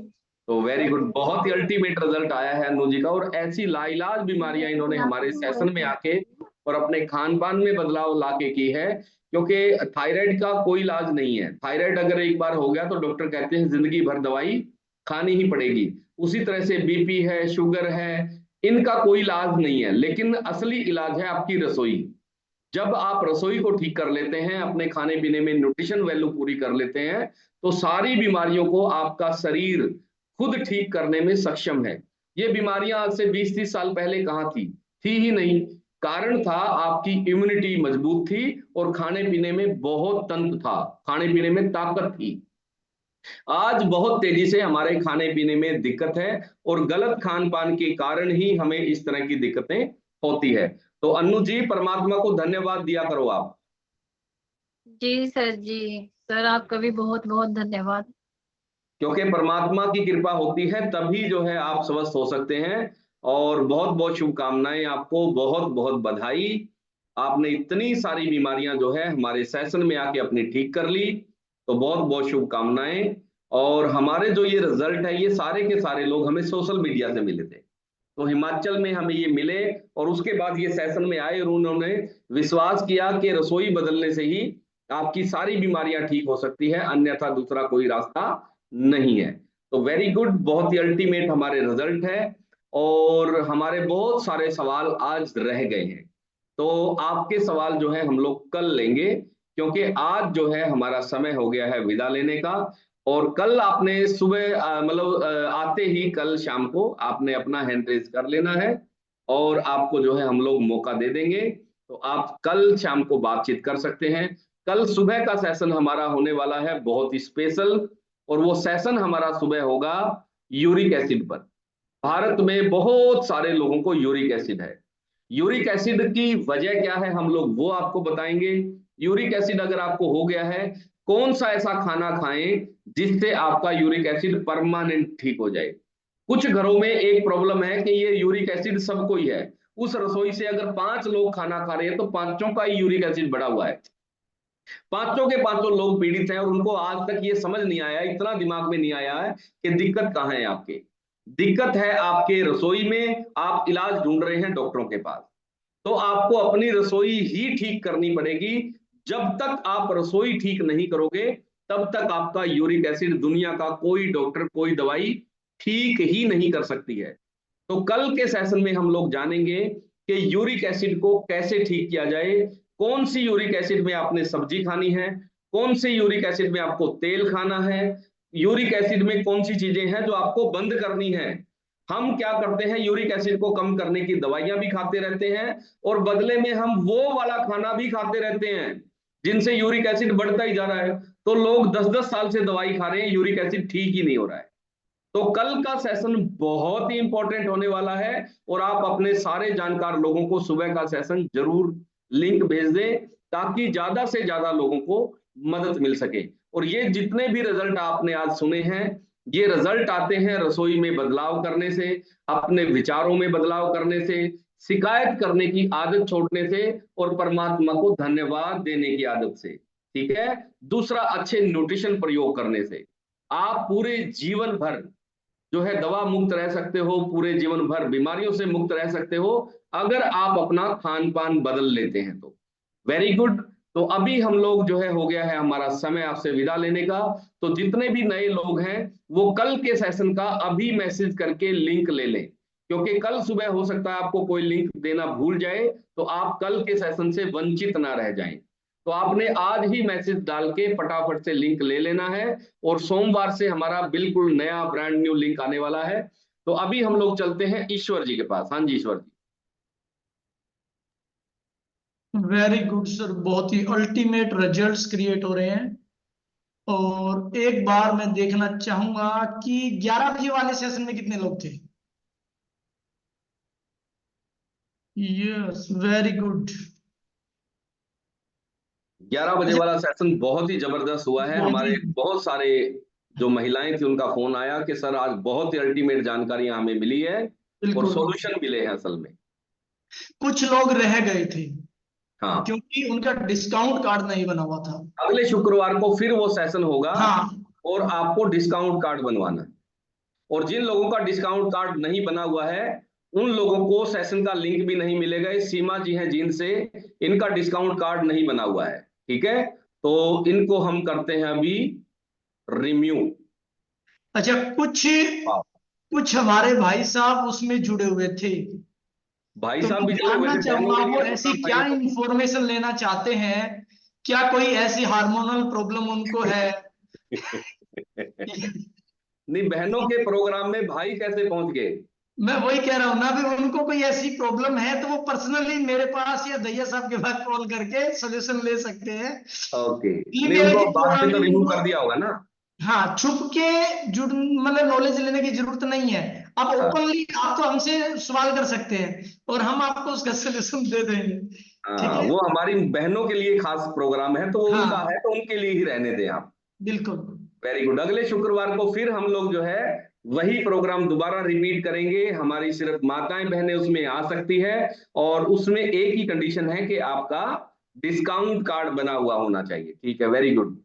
तो वेरी गुड, बहुत ही अल्टीमेट रिजल्ट आया है अन्नू जी का, और ऐसी लाइलाज बीमारियां इन्होंने हमारे सेशन में आके और अपने खान पान में बदलाव लाके की है, क्योंकि थायराइड का कोई इलाज नहीं है। थायराइड अगर एक बार हो गया तो डॉक्टर कहते हैं जिंदगी भर दवाई खानी ही पड़ेगी। उसी तरह से बीपी है, शुगर है, इनका कोई इलाज नहीं है, लेकिन असली इलाज है आपकी रसोई। जब आप रसोई को ठीक कर लेते हैं, अपने खाने पीने में न्यूट्रिशन वैल्यू पूरी कर लेते हैं, तो सारी बीमारियों को आपका शरीर खुद ठीक करने में सक्षम है। ये बीमारियां आज से 20-30 साल पहले कहाँ थी ही नहीं। कारण था आपकी इम्यूनिटी मजबूत थी, और खाने पीने में बहुत तंत्र था, खाने पीने में ताकत थी। आज बहुत तेजी से हमारे खाने पीने में दिक्कत है, और गलत खान पान के कारण ही हमें इस तरह की दिक्कतें होती है। तो अन्नू जी, परमात्मा को धन्यवाद दिया करो आप। जी सर जी, सर आपका भी बहुत बहुत धन्यवाद। क्योंकि परमात्मा की कृपा होती है तभी जो है आप स्वस्थ हो सकते हैं, और बहुत बहुत शुभकामनाएं आपको, बहुत बहुत बधाई। आपने इतनी सारी बीमारियां जो है हमारे सेशन में आके अपनी ठीक कर ली, तो बहुत बहुत शुभकामनाएं। और हमारे जो ये रिजल्ट है, ये सारे के सारे लोग हमें सोशल मीडिया से मिले थे, तो हिमाचल में हमें ये मिले, और उसके बाद ये सेशन में आए और उन्होंने विश्वास किया कि रसोई बदलने से ही आपकी सारी बीमारियां ठीक हो सकती है, अन्यथा दूसरा कोई रास्ता नहीं है। तो वेरी गुड, बहुत ही अल्टीमेट हमारे रिजल्ट है, और हमारे बहुत सारे सवाल आज रह गए हैं, तो आपके सवाल जो है हम लोग कल लेंगे, क्योंकि आज जो है हमारा समय हो गया है विदा लेने का। और कल आपने सुबह आते ही कल शाम को आपने अपना हैंड रेज कर लेना है, और आपको जो है हम लोग मौका दे देंगे, तो आप कल शाम को बातचीत कर सकते हैं। कल सुबह का सेशन हमारा होने वाला है बहुत ही स्पेशल, और वो सेशन हमारा सुबह होगा यूरिक एसिड पर। भारत में बहुत सारे लोगों को यूरिक एसिड है, यूरिक एसिड की वजह क्या है हम लोग वो आपको बताएंगे। यूरिक एसिड अगर आपको हो गया है, कौन सा ऐसा खाना खाएं जिससे आपका यूरिक एसिड परमानेंट ठीक हो जाए। कुछ घरों में एक प्रॉब्लम है कि ये यूरिक एसिड सबको ही है, उस रसोई से अगर 5 लोग खाना खा रहे हैं तो 5 का ही यूरिक एसिड बढ़ा हुआ है। 5 के 5 लोग पीड़ित हैं और उनको आज तक ये समझ नहीं आया, इतना दिमाग में नहीं आया है कि दिक्कत कहाँ है आपके। दिक्कत है आपके रसोई में, आप इलाज ढूंढ रहे हैं डॉक्टरों के पास। तो आपको अपनी रसोई ही ठीक करनी पड़ेगी। जब तक आप रसोई ठीक नहीं करोगे तब तक आपका यूरिक एसिड दुनिया का कोई डॉक्टर, कोई दवाई ठीक ही नहीं कर सकती है। तो कल के सेशन में हम लोग जानेंगे कि यूरिक एसिड को कैसे ठीक किया जाए, कौन सी यूरिक एसिड में आपने सब्जी खानी है, कौन से यूरिक एसिड में आपको तेल खाना है, यूरिक एसिड में कौन सी चीजें हैं जो आपको बंद करनी है। हम क्या करते हैं, यूरिक एसिड को कम करने की दवाइयां भी खाते रहते हैं और बदले में हम वो वाला खाना भी खाते रहते हैं जिनसे यूरिक एसिड बढ़ता ही जा रहा है। तो लोग 10-10 साल से दवाई खा रहे हैं, यूरिक एसिड ठीक ही नहीं हो रहा है। तो कल का सेशन बहुत ही इंपॉर्टेंट होने वाला है और आप अपने सारे जानकार लोगों को सुबह का सेशन जरूर लिंक भेज दें ताकि ज्यादा से ज्यादा लोगों को मदद मिल सके। और ये जितने भी रिजल्ट आपने आज सुने हैं, ये रिजल्ट आते हैं रसोई में बदलाव करने से, अपने विचारों में बदलाव करने से, शिकायत करने की आदत छोड़ने से और परमात्मा को धन्यवाद देने की आदत से। ठीक है। दूसरा, अच्छे न्यूट्रिशन प्रयोग करने से आप पूरे जीवन भर जो है दवा मुक्त रह सकते हो, पूरे जीवन भर बीमारियों से मुक्त रह सकते हो अगर आप अपना खान पान बदल लेते हैं तो। Very good. तो अभी हम लोग जो है हो गया है हमारा समय आपसे विदा लेने का। तो जितने भी नए लोग हैं वो कल के सेशन का अभी मैसेज करके लिंक ले लें, क्योंकि कल सुबह हो सकता है आपको कोई लिंक देना भूल जाए तो आप कल के सेशन से वंचित ना रह जाएं। तो आपने आज ही मैसेज डाल के फटाफट से लिंक ले लेना है और सोमवार से हमारा बिल्कुल नया ब्रांड न्यू लिंक आने वाला है। तो अभी हम लोग चलते हैं ईश्वर जी के पास। हाँ जी ईश्वर जी। वेरी गुड सर, बहुत ही अल्टीमेट रिजल्ट्स क्रिएट हो रहे हैं। और एक बार मैं देखना चाहूंगा कि 11 बजे वाले सेशन में कितने लोग थे। Yes, very good. 11 बजे वाला सेशन बहुत ही जबरदस्त हुआ है। हमारे बहुत सारे जो महिलाएं थी उनका फोन आया कि सर आज बहुत ही अल्टीमेट जानकारी हमें मिली है और सॉल्यूशन मिले हैं। असल में कुछ लोग रह गए थे हाँ, क्योंकि उनका डिस्काउंट कार्ड नहीं बना हुआ था। अगले शुक्रवार को फिर वो सेशन होगा हाँ। और आपको डिस्काउंट कार्ड बनवाना है। और जिन लोगों का डिस्काउंट कार्ड नहीं बना हुआ है उन लोगों को सेशन का लिंक भी नहीं मिलेगा। सीमा जी हैं जींद से, इनका डिस्काउंट कार्ड नहीं बना हुआ है। ठीक है, तो इनको हम करते हैं अभी रिम्यू। अच्छा, कुछ हमारे भाई साहब उसमें जुड़े हुए थे। भाई तो साहब भी जानना चाहूंगा वो ऐसी क्या इंफॉर्मेशन लेना चाहते हैं, क्या कोई ऐसी हार्मोनल प्रॉब्लम उनको है? नहीं, बहनों के प्रोग्राम में भाई कैसे पहुंच गए? मैं वही कह रहा हूँ ना, भी उनको कोई ऐसी प्रॉब्लम है तो वो पर्सनली मेरे पास या दैया साहब के पास कॉल करके सोल्यूशन ले सकते हैं। ओके, ईमेल उनको के बात से तो रिमूव द्वारा कर दिया होगा ना। हाँ, छुप के जुड़ मतलब नॉलेज लेने की जरूरत नहीं है। आप ओपनली आप तो हमसे सवाल कर सकते हैं और हम आपको उसका सोल्यूशन दे देंगे। ठीक है, वो हमारी बहनों के लिए खास प्रोग्राम है तो वो उनका है तो उनके लिए ही रहने दें आप। बिल्कुल, वेरी गुड। अगले शुक्रवार को फिर हम लोग जो है वही प्रोग्राम दोबारा रिपीट करेंगे। हमारी सिर्फ माताएं बहनें उसमें आ सकती है और उसमें एक ही कंडीशन है कि आपका डिस्काउंट कार्ड बना हुआ होना चाहिए। ठीक है, वेरी गुड।